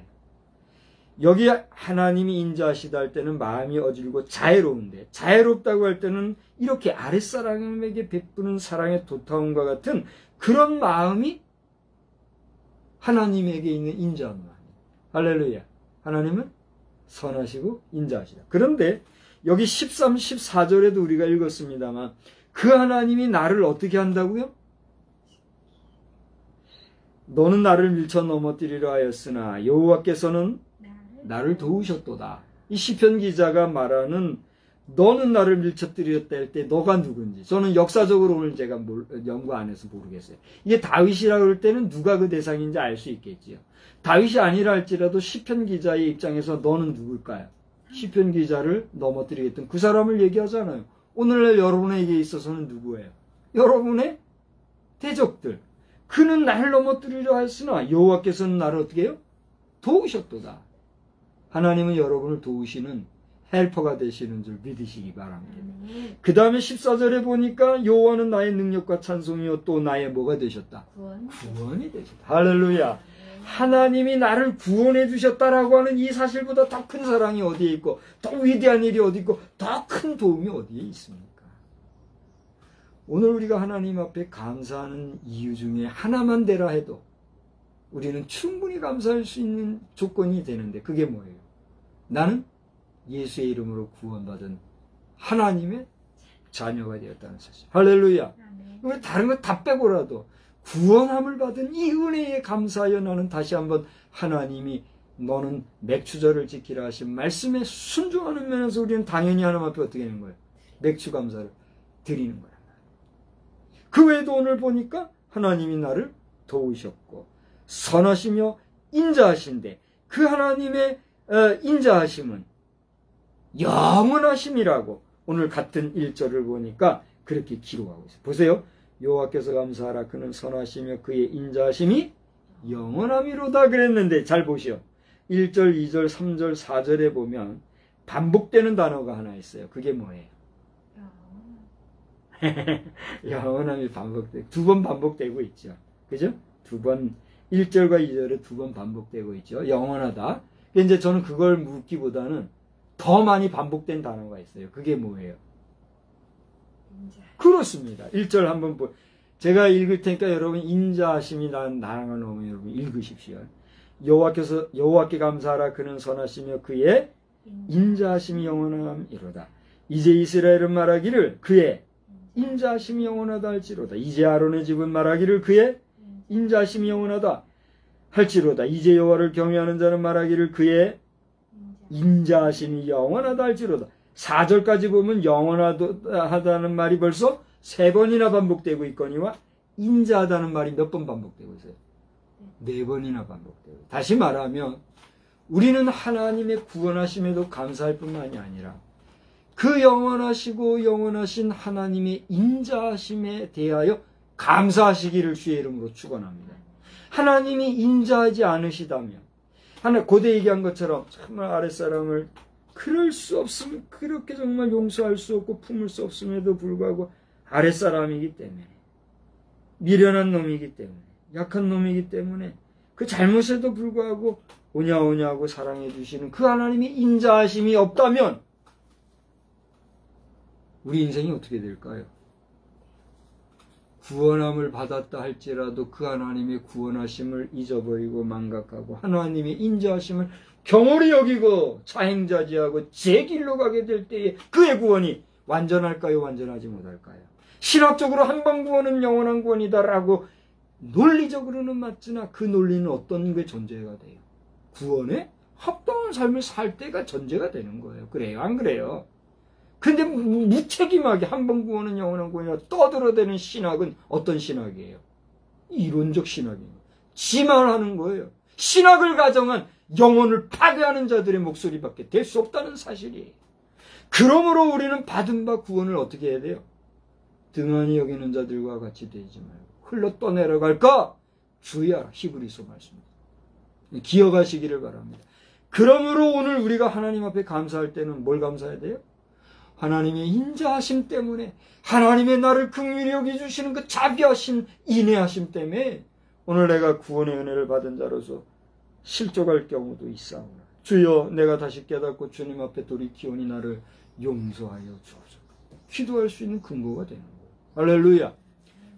여기 하나님이 인자하시다 할 때는 마음이 어질고 자애로운데, 자애롭다고 할 때는 이렇게 아랫사람에게 베푸는 사랑의 도타움과 같은 그런 마음이 하나님에게 있는 인자한 마음이에요. 할렐루야. 하나님은 선하시고 인자하시다. 그런데 여기 13, 14절에도 우리가 읽었습니다만 그 하나님이 나를 어떻게 한다고요? 너는 나를 밀쳐 넘어뜨리려 하였으나 여호와께서는 나를 도우셨도다. 이 시편 기자가 말하는 너는 나를 밀쳐뜨렸다 할 때 너가 누군지 저는 역사적으로 오늘 제가 연구 안 해서 모르겠어요. 이게 다윗이라고 할 때는 누가 그 대상인지 알 수 있겠지요. 다윗이 아니라 할지라도 시편 기자의 입장에서 너는 누굴까요? 시편 기자를 넘어뜨리겠던 그 사람을 얘기하잖아요. 오늘날 여러분에게 있어서는 누구예요? 여러분의 대적들. 그는 나를 넘어뜨리려 하였으나 여호와께서는 나를 어떻게 해요? 도우셨도다. 하나님은 여러분을 도우시는 헬퍼가 되시는 줄 믿으시기 바랍니다. 그 다음에 14절에 보니까 여호와는 나의 능력과 찬송이요 또 나의 뭐가 되셨다? 구원이 되셨다. 할렐루야. 하나님이 나를 구원해 주셨다라고 하는 이 사실보다 더 큰 사랑이 어디에 있고 더 위대한 일이 어디 있고 더 큰 도움이 어디에 있습니까? 오늘 우리가 하나님 앞에 감사하는 이유 중에 하나만 되라 해도 우리는 충분히 감사할 수 있는 조건이 되는데 그게 뭐예요? 나는 예수의 이름으로 구원받은 하나님의 자녀가 되었다는 사실. 할렐루야. 우리 다른 거 다 빼고라도 구원함을 받은 이 은혜에 감사하여 나는 다시 한번 하나님이 너는 맥추절을 지키라 하신 말씀에 순종하는 면에서 우리는 당연히 하나님 앞에 어떻게 하는 거예요? 맥추 감사를 드리는 거란 말이에요. 그 외에도 오늘 보니까 하나님이 나를 도우셨고 선하시며 인자하신데 그 하나님의 인자하심은 영원하심이라고 오늘 같은 1절을 보니까 그렇게 기록하고 있어요. 보세요. 여호와께서 감사하라. 그는 선하시며 그의 인자하심이 영원함이로다 그랬는데 잘 보시오. 1절, 2절, 3절, 4절에 보면 반복되는 단어가 하나 있어요. 그게 뭐예요? 영원함이 반복되고 두 번 반복되고 있죠. 그죠? 두 번 1절과 2절에 두 번 반복되고 있죠. 영원하다. 이제 저는 그걸 묻기보다는 더 많이 반복된 단어가 있어요. 그게 뭐예요? 그렇습니다. 1절 한번 제가 읽을 테니까 여러분 인자하심이 나랑은 오면 여러분 읽으십시오. 여호와께 감사하라. 그는 선하시며 그의 인자하심이 영원함이로다. 이제 이스라엘은 말하기를 그의 인자하심이 영원하다 할지로다. 이제 아론의 집은 말하기를 그의 인자하심이 영원하다 할지로다. 이제 여호와를 경외하는 자는 말하기를 그의 인자하심이 영원하다 할지로다. 4절까지 보면 영원하다는 말이 벌써 3번이나 반복되고 있거니와 인자하다는 말이 몇 번 반복되고 있어요? 4번이나 반복되고. 다시 말하면 우리는 하나님의 구원하심에도 감사할 뿐만이 아니라 그 영원하시고 영원하신 하나님의 인자하심에 대하여 감사하시기를 주의 이름으로 축원합니다. 하나님이 인자하지 않으시다면 고대 얘기한 것처럼 정말 아랫사람을 그럴 수 없으면 그렇게 정말 용서할 수 없고 품을 수 없음에도 불구하고 아랫사람이기 때문에 미련한 놈이기 때문에 약한 놈이기 때문에 그 잘못에도 불구하고 오냐오냐하고 사랑해 주시는 그 하나님의 인자하심이 없다면 우리 인생이 어떻게 될까요? 구원함을 받았다 할지라도 그 하나님의 구원하심을 잊어버리고 망각하고 하나님의 인자하심을 경홀히 여기고 자행자지하고 제 길로 가게 될 때에 그의 구원이 완전할까요? 완전하지 못할까요? 신학적으로 한번 구원은 영원한 구원이다라고 논리적으로는 맞으나 그 논리는 어떤 게 전제가 돼요? 구원에 합당한 삶을 살 때가 전제가 되는 거예요. 그래요? 안 그래요? 근데 무책임하게 한번 구원은 영원한 구원이라 떠들어대는 신학은 어떤 신학이에요? 이론적 신학이에요. 지만 하는 거예요. 신학을 가정한 영혼을 파괴하는 자들의 목소리밖에 될 수 없다는 사실이에요. 그러므로 우리는 받은 바 구원을 어떻게 해야 돼요? 등한히 여기는 자들과 같이 되지 말고 흘러 떠내려갈까? 주의하라. 히브리서 말씀입니다. 기억하시기를 바랍니다. 그러므로 오늘 우리가 하나님 앞에 감사할 때는 뭘 감사해야 돼요? 하나님의 인자하심 때문에 하나님의 나를 긍휼히 여겨주시는 그 자비하심 인애하심 때문에 오늘 내가 구원의 은혜를 받은 자로서 실족할 경우도 있사오나 주여 내가 다시 깨닫고 주님 앞에 돌이키오니 나를 용서하여 주옵소서. 기도할 수 있는 근거가 되는 거예요. 할렐루야.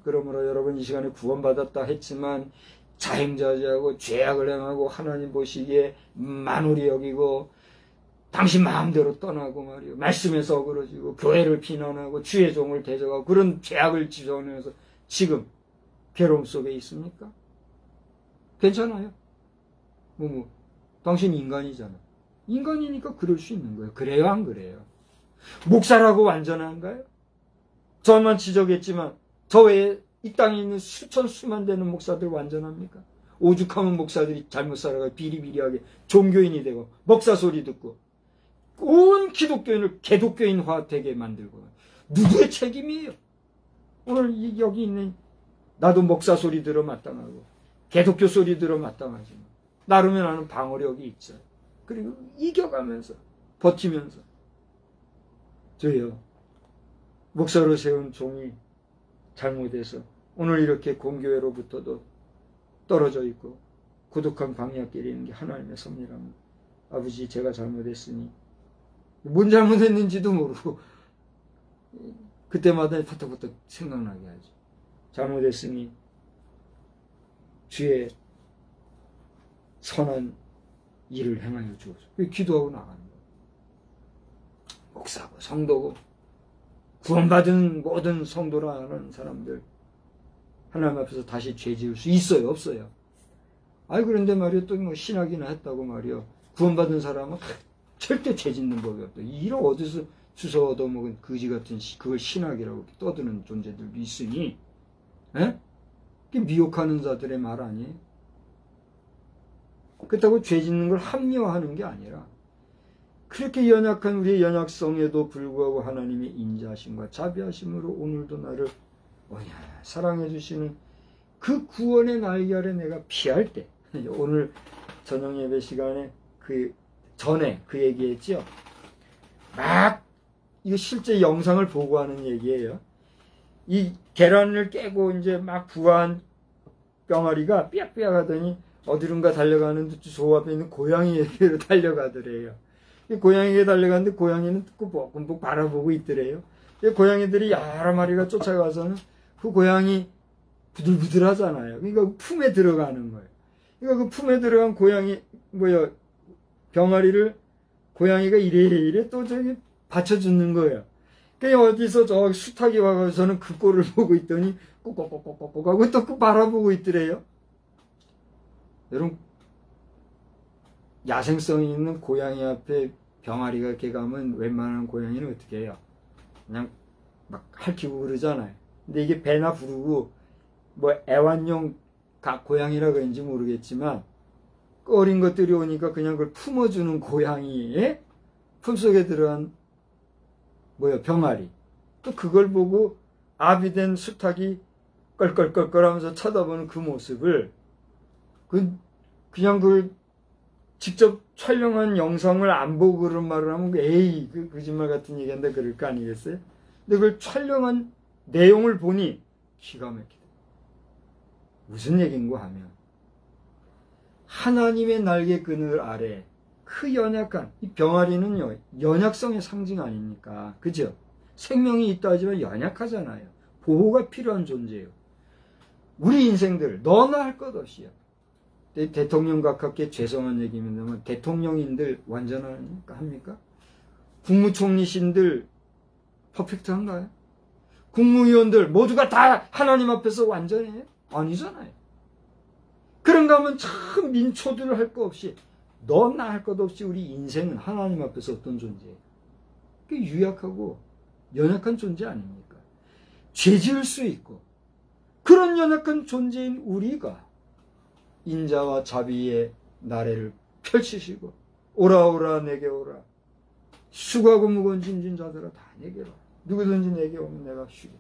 그러므로 여러분 이 시간에 구원받았다 했지만 자행자지하고 죄악을 행하고 하나님 보시기에 만홀히 여기고 당신 마음대로 떠나고 말이요. 말씀에서 어그러지고 교회를 비난하고 주의 종을 대적하고 그런 죄악을 지정하면서 지금 괴로움 속에 있습니까? 괜찮아요. 당신 인간이잖아. 인간이니까 그럴 수 있는 거예요. 그래요? 안 그래요? 목사라고 완전한가요? 저만 지적했지만 저 외에 이 땅에 있는 수천 수만 되는 목사들 완전합니까? 오죽하면 목사들이 잘못 살아가 비리비리하게 종교인이 되고 목사 소리 듣고 온 기독교인을 개독교인화 되게 만들고 누구의 책임이에요? 오늘 여기 있는 나도 목사 소리 들어 마땅하고 개독교 소리 들어 마땅하지만 나름의 나는 방어력이 있어요. 그리고 이겨가면서 버티면서 저요 목사로 세운 종이 잘못해서 오늘 이렇게 공교회로부터도 떨어져 있고 고독한 광야길에 있는 게 하나님의 섭리랍니다. 아버지 제가 잘못했으니 뭔 잘못했는지도 모르고 그때마다 퍼떡퍼떡 생각나게 하죠. 잘못했으니 주의 선한 일을 행하여 주옵소서. 기도하고 나가는 거예요. 목사고 성도고 구원받은 모든 성도라는 사람들 하나님 앞에서 다시 죄 지을 수 있어요? 없어요? 그런데 말이요 또 뭐 신학이나 했다고 말이요 구원받은 사람은 절대 죄 짓는 법이 없다. 이런 어디서 주워 얻어먹은 거지 같은 그걸 신학이라고 떠드는 존재들도 있으니 그게 미혹하는 자들의 말 아니에요? 그렇다고 죄 짓는 걸 합리화하는 게 아니라 그렇게 연약한 우리의 연약성에도 불구하고 하나님의 인자하심과 자비하심으로 오늘도 나를 사랑해 주시는 그 구원의 날개 아래 내가 피할 때, 오늘 저녁 예배 시간에 그 전에 그 얘기했죠. 막 이거 실제 영상을 보고 하는 얘기예요. 이 계란을 깨고 이제 막 부화한 병아리가 삐약삐약 하더니 어디론가 달려가는데 저 앞에 있는 고양이에게로 달려가더래요. 이 고양이에게 달려가는데 고양이는 ቁ벅ቁ벅 바라보고 있더래요. 이 고양이들이 여러 마리가 쫓아가서는 그 고양이 부들부들하잖아요. 그러니까 품에 들어가는 거예요. 그러니까 그 품에 들어간 고양이 병아리를 고양이가 이래 또 저기 받쳐주는 거예요. 그냥 어디서 저 수탉이 와가서는 그 꼴을 보고 있더니 꼭꼭꼭꼭꼭 하고 또 그 바라보고 있더래요. 여러분, 야생성이 있는 고양이 앞에 병아리가 이렇게 가면 웬만한 고양이는 어떻게 해요? 그냥 막 핥히고 그러잖아요. 근데 이게 배나 부르고 뭐 애완용 고양이라 그런지 모르겠지만 어린 것들이 오니까 그냥 그걸 품어주는 고양이의 품속에 들어간 병아리. 또 그걸 보고 아비 된 수탉이 껄껄껄껄 하면서 쳐다보는 그 모습을 그냥 그 직접 촬영한 영상을 안 보고 그런 말을 하면 에이 그 거짓말 같은 얘기한다 그럴 거 아니겠어요? 근데 그걸 촬영한 내용을 보니 기가 막히다. 무슨 얘기인가 하면 하나님의 날개 그늘 아래 그 연약한 이 병아리는요 연약성의 상징 아닙니까? 그죠? 생명이 있다 하지만 연약하잖아요. 보호가 필요한 존재예요. 우리 인생들 너나 할 것 없이요. 대통령 가깝게 죄송한 얘기입니다만 대통령인들 완전합니까? 국무총리신들 퍼펙트한가요? 국무위원들 모두가 다 하나님 앞에서 완전해요? 아니잖아요. 그런가 하면 참 민초들 할 거 없이 너나 할 것 없이 우리 인생은 하나님 앞에서 어떤 존재예요? 유약하고 연약한 존재 아닙니까? 죄 지을 수 있고 그런 연약한 존재인 우리가 인자와 자비의 나래를 펼치시고 오라 내게 오라 수고하고 무거운 짐진 자들아 다 내게로 누구든지 내게 오면 내가 쉬게.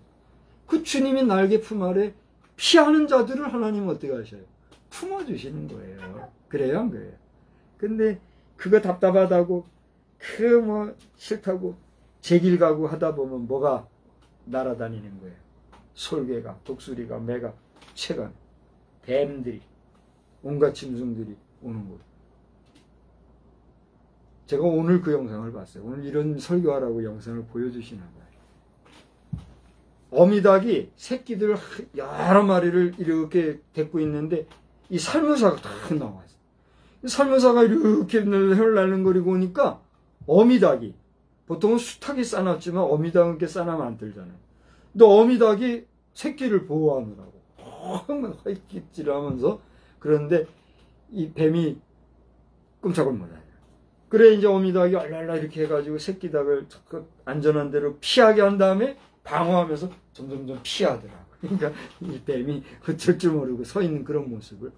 그 주님의 날개 품 아래 피하는 자들을 하나님은 어떻게 하셔요? 품어주시는 거예요. 그래요 안 그래요? 근데 그거 답답하다고 싫다고 제 길 가고 하다 보면 뭐가 날아다니는 거예요? 솔개가, 독수리가, 매가, 채가, 뱀들이, 온갖 짐승들이 오는 거예요. 제가 오늘 그 영상을 봤어요. 오늘 이런 설교하라고 영상을 보여주시나 봐요. 어미닭이 새끼들 여러 마리를 이렇게 데리고 있는데 이 살무사가 탁 나왔어요. 살무사가 이렇게 헐날른거리고 오니까 어미닭이 보통은 수탉이 싸놨지만 어미닭은 이렇게 싸나면 안 들잖아요. 근데 어미닭이 새끼를 보호하느라고 헐깃질 하면서 그런데 이 뱀이 끔찍을 못해요. 그래 이제 어미닭이 얼랄라 이렇게 해가지고 새끼 닭을 안전한 데로 피하게 한 다음에 방어하면서 점점점 피하더라고. 그러니까 이 뱀이 어쩔 줄 모르고 서 있는 그런 모습을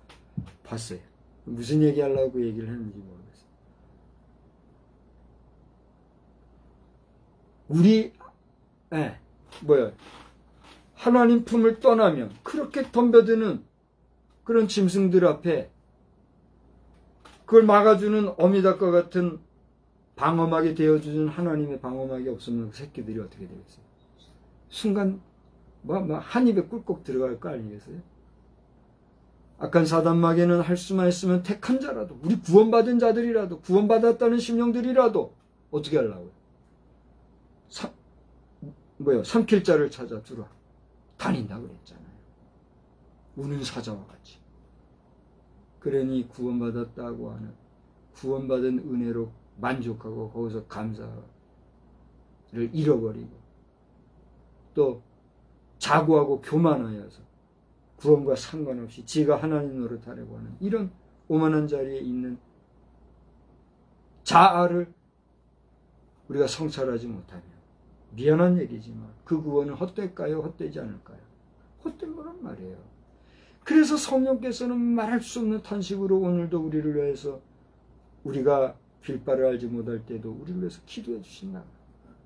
봤어요. 무슨 얘기하려고 얘기를 했는지 모르겠어요. 우리 하나님 품을 떠나면 그렇게 덤벼드는 그런 짐승들 앞에 그걸 막아주는 어미닭과 같은 방어막이 되어주는 하나님의 방어막이 없으면 그 새끼들이 어떻게 되겠어요? 순간 한 입에 꿀꺽 들어갈 거 아니겠어요? 악한 사단마귀는 할 수만 있으면 택한 자라도 우리 구원받은 자들이라도 구원받았다는 심령들이라도 어떻게 하려고요? 삼킬 자를 찾아 들어 다닌다 그랬잖아요. 우는 사자와 같이. 그러니 구원받았다고 하는 구원받은 은혜로 만족하고 거기서 감사를 잃어버리고 또 자고하고 교만하여서 구원과 상관없이 지가 하나님 노릇하려고 하는 이런 오만한 자리에 있는 자아를 우리가 성찰하지 못하면 미안한 얘기지만 그 구원은 헛될까요? 헛되지 않을까요? 헛된 거란 말이에요. 그래서 성령께서는 말할 수 없는 탄식으로 오늘도 우리를 위해서 우리가 빌바를 알지 못할 때도 우리를 위해서 기도해 주신다.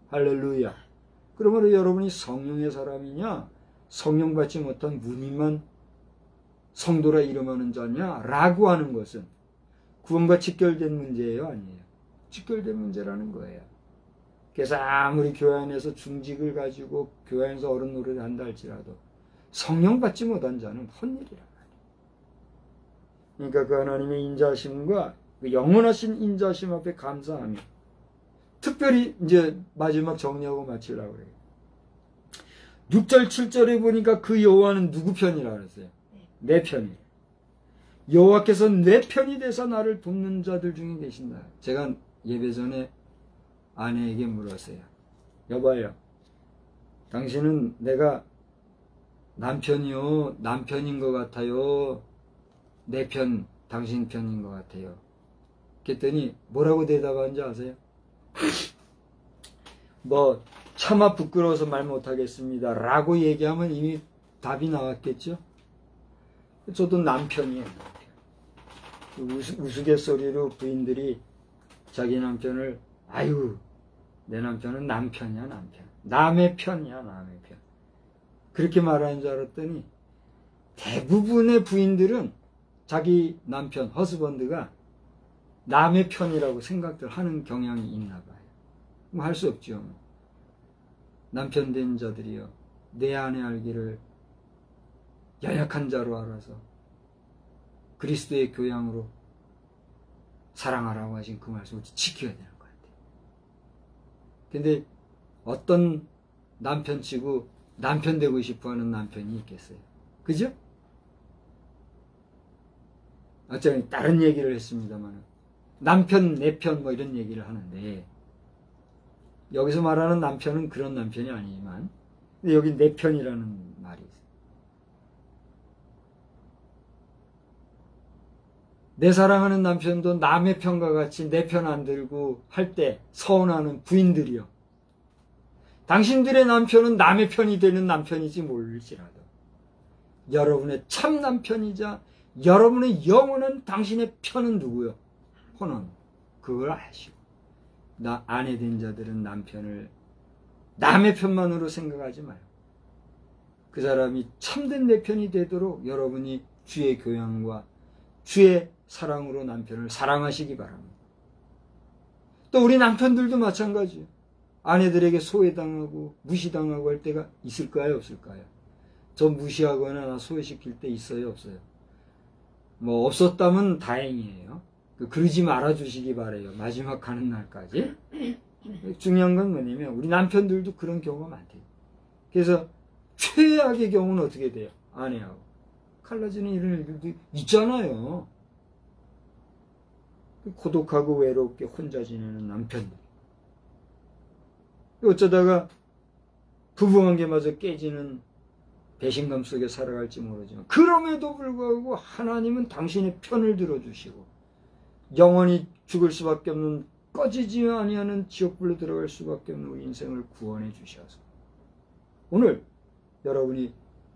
할렐루야. 그러므로 여러분이 성령의 사람이냐 성령 받지 못한 무늬만 성도라 이름하는 자냐? 라고 하는 것은 구원과 직결된 문제예요? 아니에요? 직결된 문제라는 거예요. 그래서 아무리 교회 안에서 중직을 가지고 교회 안에서 어른 노릇을 한다 할지라도 성령 받지 못한 자는 헛일이라 말이에요. 그러니까 그 하나님의 인자하심과 그 영원하신 인자하심 앞에 감사하며, 특별히 이제 마지막 정리하고 마치려고 그래요. 6절 7절에 보니까 그 여호와는 누구 편이라 그랬어요? 내 편이에요. 여호와께서 내 편이 되사 나를 돕는 자들 중에 계신다. 제가 예배 전에 아내에게 물었어요. 여봐요, 당신은 내가 남편인 것 같아요? 내 편, 당신 편인 것 같아요? 그랬더니 뭐라고 대답하는지 아세요? 뭐 차마 부끄러워서 말 못하겠습니다 라고 얘기하면 이미 답이 나왔겠죠? 저도 남편이에요. 우스갯소리로 부인들이 자기 남편을, 아유, 내 남편은 남편이야, 남편. 남의 편이야, 남의 편. 그렇게 말하는 줄 알았더니 대부분의 부인들은 자기 남편, 허스번드가 남의 편이라고 생각들 하는 경향이 있나 봐요. 뭐 할 수 없죠. 남편 된 자들이요, 내 아내 알기를 연약한 자로 알아서 그리스도의 교양으로 사랑하라고 하신 그 말씀을 지켜야 되는 것 같아요. 근데 어떤 남편치고 남편 되고 싶어하는 남편이 있겠어요? 그죠? 어쩌면 다른 얘기를 했습니다만 남편, 내 편 뭐 이런 얘기를 하는데, 여기서 말하는 남편은 그런 남편이 아니지만 여기 내 편이라는 말이 있어요. 내 사랑하는 남편도 남의 편과 같이 내 편 안 들고 할 때 서운하는 부인들이요, 당신들의 남편은 남의 편이 되는 남편이지 모를지라도 여러분의 참 남편이자 여러분의 영원한 당신의 편은 누구요? 혼은 그걸 아시고, 나 아내 된 자들은 남편을 남의 편만으로 생각하지 마요. 그 사람이 참된 내 편이 되도록 여러분이 주의 교양과 주의 사랑으로 남편을 사랑하시기 바랍니다. 또 우리 남편들도 마찬가지예요. 아내들에게 소외당하고 무시당하고 할 때가 있을까요, 없을까요? 저 무시하거나 나 소외시킬 때 있어요, 없어요? 뭐 없었다면 다행이에요. 그러지 말아주시기 바래요, 마지막 가는 날까지. 중요한 건 뭐냐면 우리 남편들도 그런 경우가 많대요. 그래서 최악의 경우는 어떻게 돼요? 아내하고 갈라지는 이런 일들도 있잖아요. 고독하고 외롭게 혼자 지내는 남편들, 어쩌다가 부부관계마저 깨지는 배신감 속에 살아갈지 모르지만, 그럼에도 불구하고 하나님은 당신의 편을 들어주시고 영원히 죽을 수밖에 없는, 꺼지지 아니하는 지옥불로 들어갈 수밖에 없는 우리 인생을 구원해 주셔서 오늘 여러분이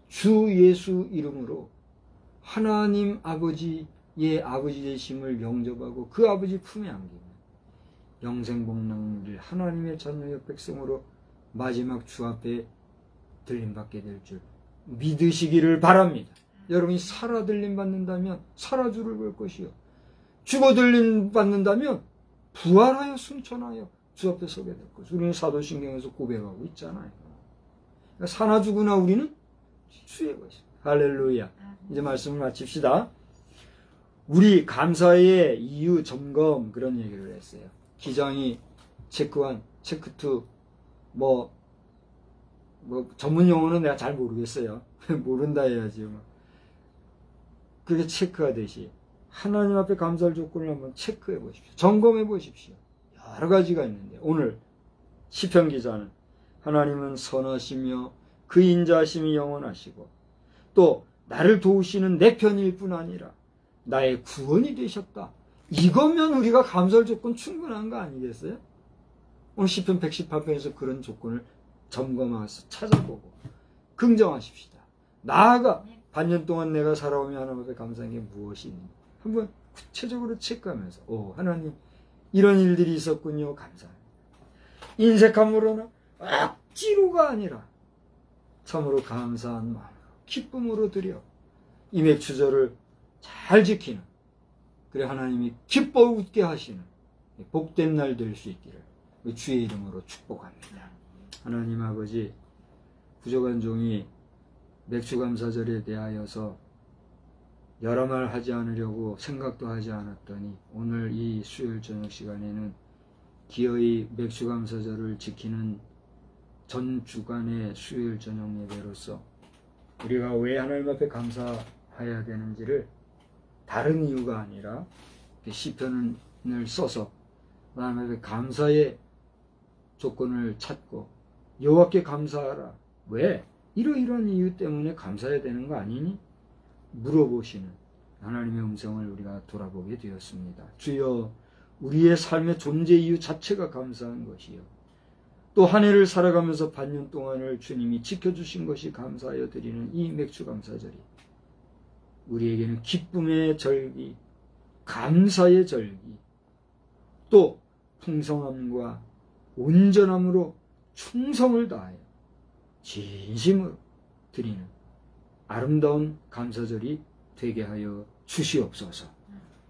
주 예수 이름으로 하나님 아버지의 아버지 되심을 영접하고 그 아버지 품에 안기면 영생복락을 하나님의 자녀의 백성으로 마지막 주 앞에 들림받게 될 줄 믿으시기를 바랍니다. 여러분이 살아 들림받는다면 살아 주를 볼 것이요, 죽어 들림받는다면 부활하여 승천하여 주 앞에 서게 될 것이요. 우리는 사도신경에서 고백하고 있잖아요. 그러니까 사나 죽으나 우리는 주의 것입니다. 할렐루야. 이제 말씀을 마칩시다. 우리 감사의 이유 점검, 그런 얘기를 했어요. 기장이 체크1, 체크2, 뭐 전문 용어는 내가 잘 모르겠어요. 모른다 해야지. 그게 체크하듯이 하나님 앞에 감사할 조건을 한번 체크해 보십시오. 점검해 보십시오. 여러 가지가 있는데, 오늘 시편 기자는 하나님은 선하시며 그 인자하심이 영원하시고 또 나를 도우시는 내 편일 뿐 아니라 나의 구원이 되셨다. 이거면 우리가 감사할 조건 충분한 거 아니겠어요? 오늘 시편 118편에서 그런 조건을 점검해서 찾아보고 긍정하십시다. 나아가 반년 동안 내가 살아오며 하나님 앞에 감사한 게 무엇이 있는가 한번 구체적으로 체크하면서, 하나님 이런 일들이 있었군요, 감사합니다. 인색함으로나 억지로가 아니라 참으로 감사한 마음으로 기쁨으로 드려 이 맥추절을 잘 지키는, 그래 하나님이 기뻐 웃게 하시는 복된 날 될 수 있기를 주의 이름으로 축복합니다. 하나님 아버지, 부족한 종이 맥추감사절에 대하여서 여러 말 하지 않으려고 생각도 하지 않았더니 오늘 이 수요일 저녁 시간에는 기어이 맥추감사절을 지키는 전 주간의 수요일 저녁 예배로서 우리가 왜 하나님 앞에 감사해야 되는지를 다른 이유가 아니라 시편을 써서 하나님 앞에 감사의 조건을 찾고 여호와께 감사하라. 왜? 이러이러한 이유 때문에 감사해야 되는 거 아니니? 물어보시는 하나님의 음성을 우리가 돌아보게 되었습니다. 주여, 우리의 삶의 존재 이유 자체가 감사한 것이요, 또 한 해를 살아가면서 반년 동안을 주님이 지켜주신 것이 감사하여 드리는 이 맥추감사절이 우리에게는 기쁨의 절기, 감사의 절기, 또 풍성함과 온전함으로 충성을 다하여 진심으로 드리는 아름다운 감사절이 되게 하여 주시옵소서.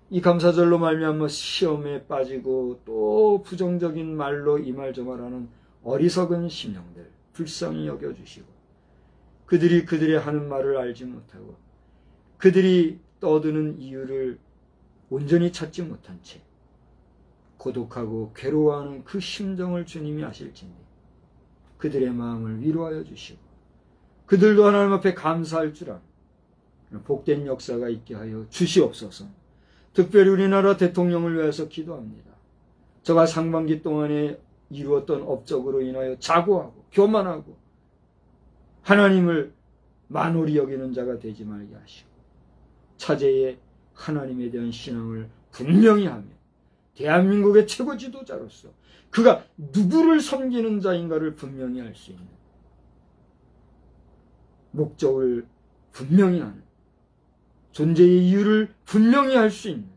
이 감사절로 말미암아 시험에 빠지고 또 부정적인 말로 이 말 저 말하는 어리석은 심령들 불쌍히 여겨주시고, 그들이 하는 말을 알지 못하고 그들이 떠드는 이유를 온전히 찾지 못한 채 고독하고 괴로워하는 그 심정을 주님이 아실진데 그들의 마음을 위로하여 주시고 그들도 하나님 앞에 감사할 줄 아는 복된 역사가 있게 하여 주시옵소서. 특별히 우리나라 대통령을 위해서 기도합니다. 저가 상반기 동안에 이루었던 업적으로 인하여 자고하고 교만하고 하나님을 만홀히 여기는 자가 되지 말게 하시고 차제에 하나님에 대한 신앙을 분명히 하며 대한민국의 최고 지도자로서 그가 누구를 섬기는 자인가를 분명히 알 수 있는, 목적을 분명히 하는, 존재의 이유를 분명히 알 수 있는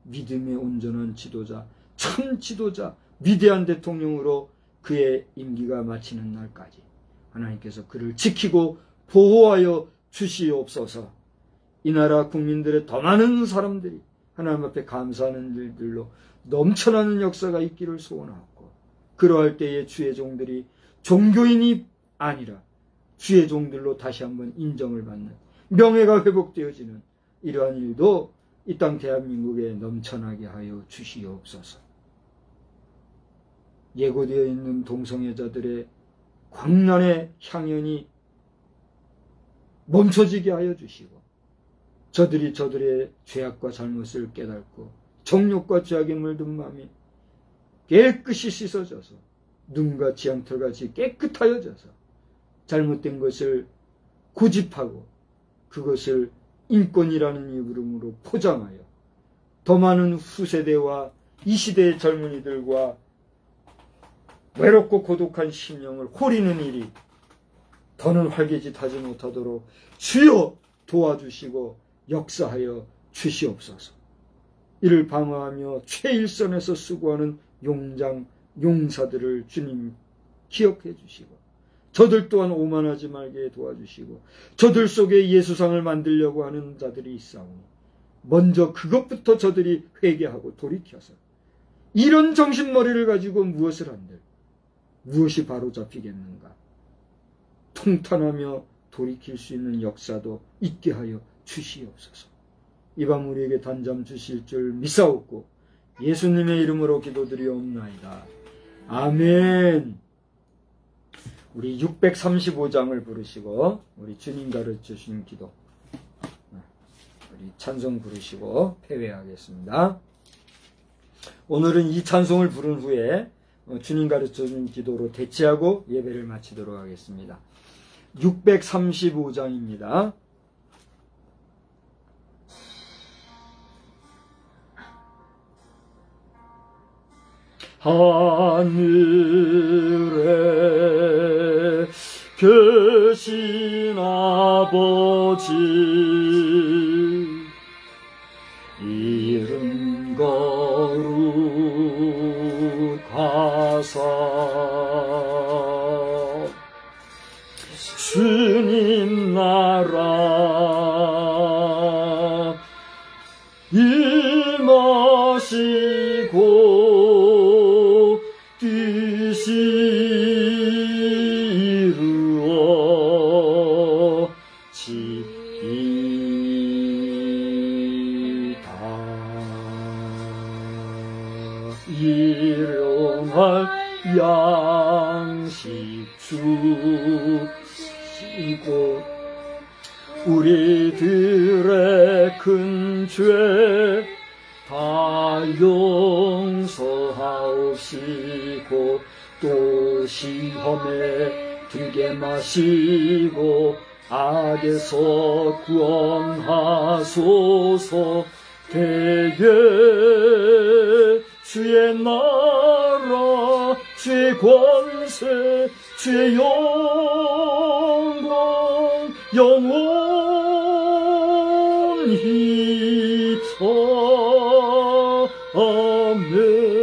믿음의 온전한 지도자, 참 지도자, 위대한 대통령으로 그의 임기가 마치는 날까지 하나님께서 그를 지키고 보호하여 주시옵소서. 이 나라 국민들의 더 많은 사람들이 하나님 앞에 감사하는 일들로 넘쳐나는 역사가 있기를 소원하고, 그러할 때에 주의 종들이 종교인이 아니라 주의 종들로 다시 한번 인정을 받는, 명예가 회복되어지는 이러한 일도 이 땅 대한민국에 넘쳐나게 하여 주시옵소서. 예고되어 있는 동성애자들의 광란의 향연이 멈춰지게 하여 주시고, 저들의 죄악과 잘못을 깨닫고 정욕과 죄악에 물든 마음이 깨끗이 씻어져서 눈과 지향털같이 깨끗하여져서 잘못된 것을 고집하고 그것을 인권이라는 이름으로 포장하여 더 많은 후세대와 이 시대의 젊은이들과 외롭고 고독한 심령을 호리는 일이 더는 활개짓하지 못하도록 주여 도와주시고 역사하여 주시옵소서. 이를 방어하며 최일선에서 수고하는 용장, 용사들을 주님 기억해 주시고, 저들 또한 오만하지 말게 도와주시고, 저들 속에 예수상을 만들려고 하는 자들이 있사오니 먼저 그것부터 저들이 회개하고 돌이켜서 이런 정신머리를 가지고 무엇을 한들 무엇이 바로 잡히겠는가, 통탄하며 돌이킬 수 있는 역사도 있게 하여 주시옵소서. 이 밤 우리에게 단잠 주실 줄 믿사옵고 예수님의 이름으로 기도드리옵나이다. 아멘. 우리 635장을 부르시고 우리 주님 가르쳐주신 기도, 우리 찬송 부르시고 폐회하겠습니다. 오늘은 이 찬송을 부른 후에 주님 가르쳐준 기도로 대체하고 예배를 마치도록 하겠습니다. 635장입니다. 하늘에 계신 아버지, 이름 거룩하사 주님 나라 하시고 뜻이 이루어지이다. 일용할 양식 주시고 우리들의 큰 죄 다 용서하옵시고 또 시험에 들게 마시고 악에서 구원하소서. 대개 주의 나라 주의 권세 주의 영광 영원히 아멘.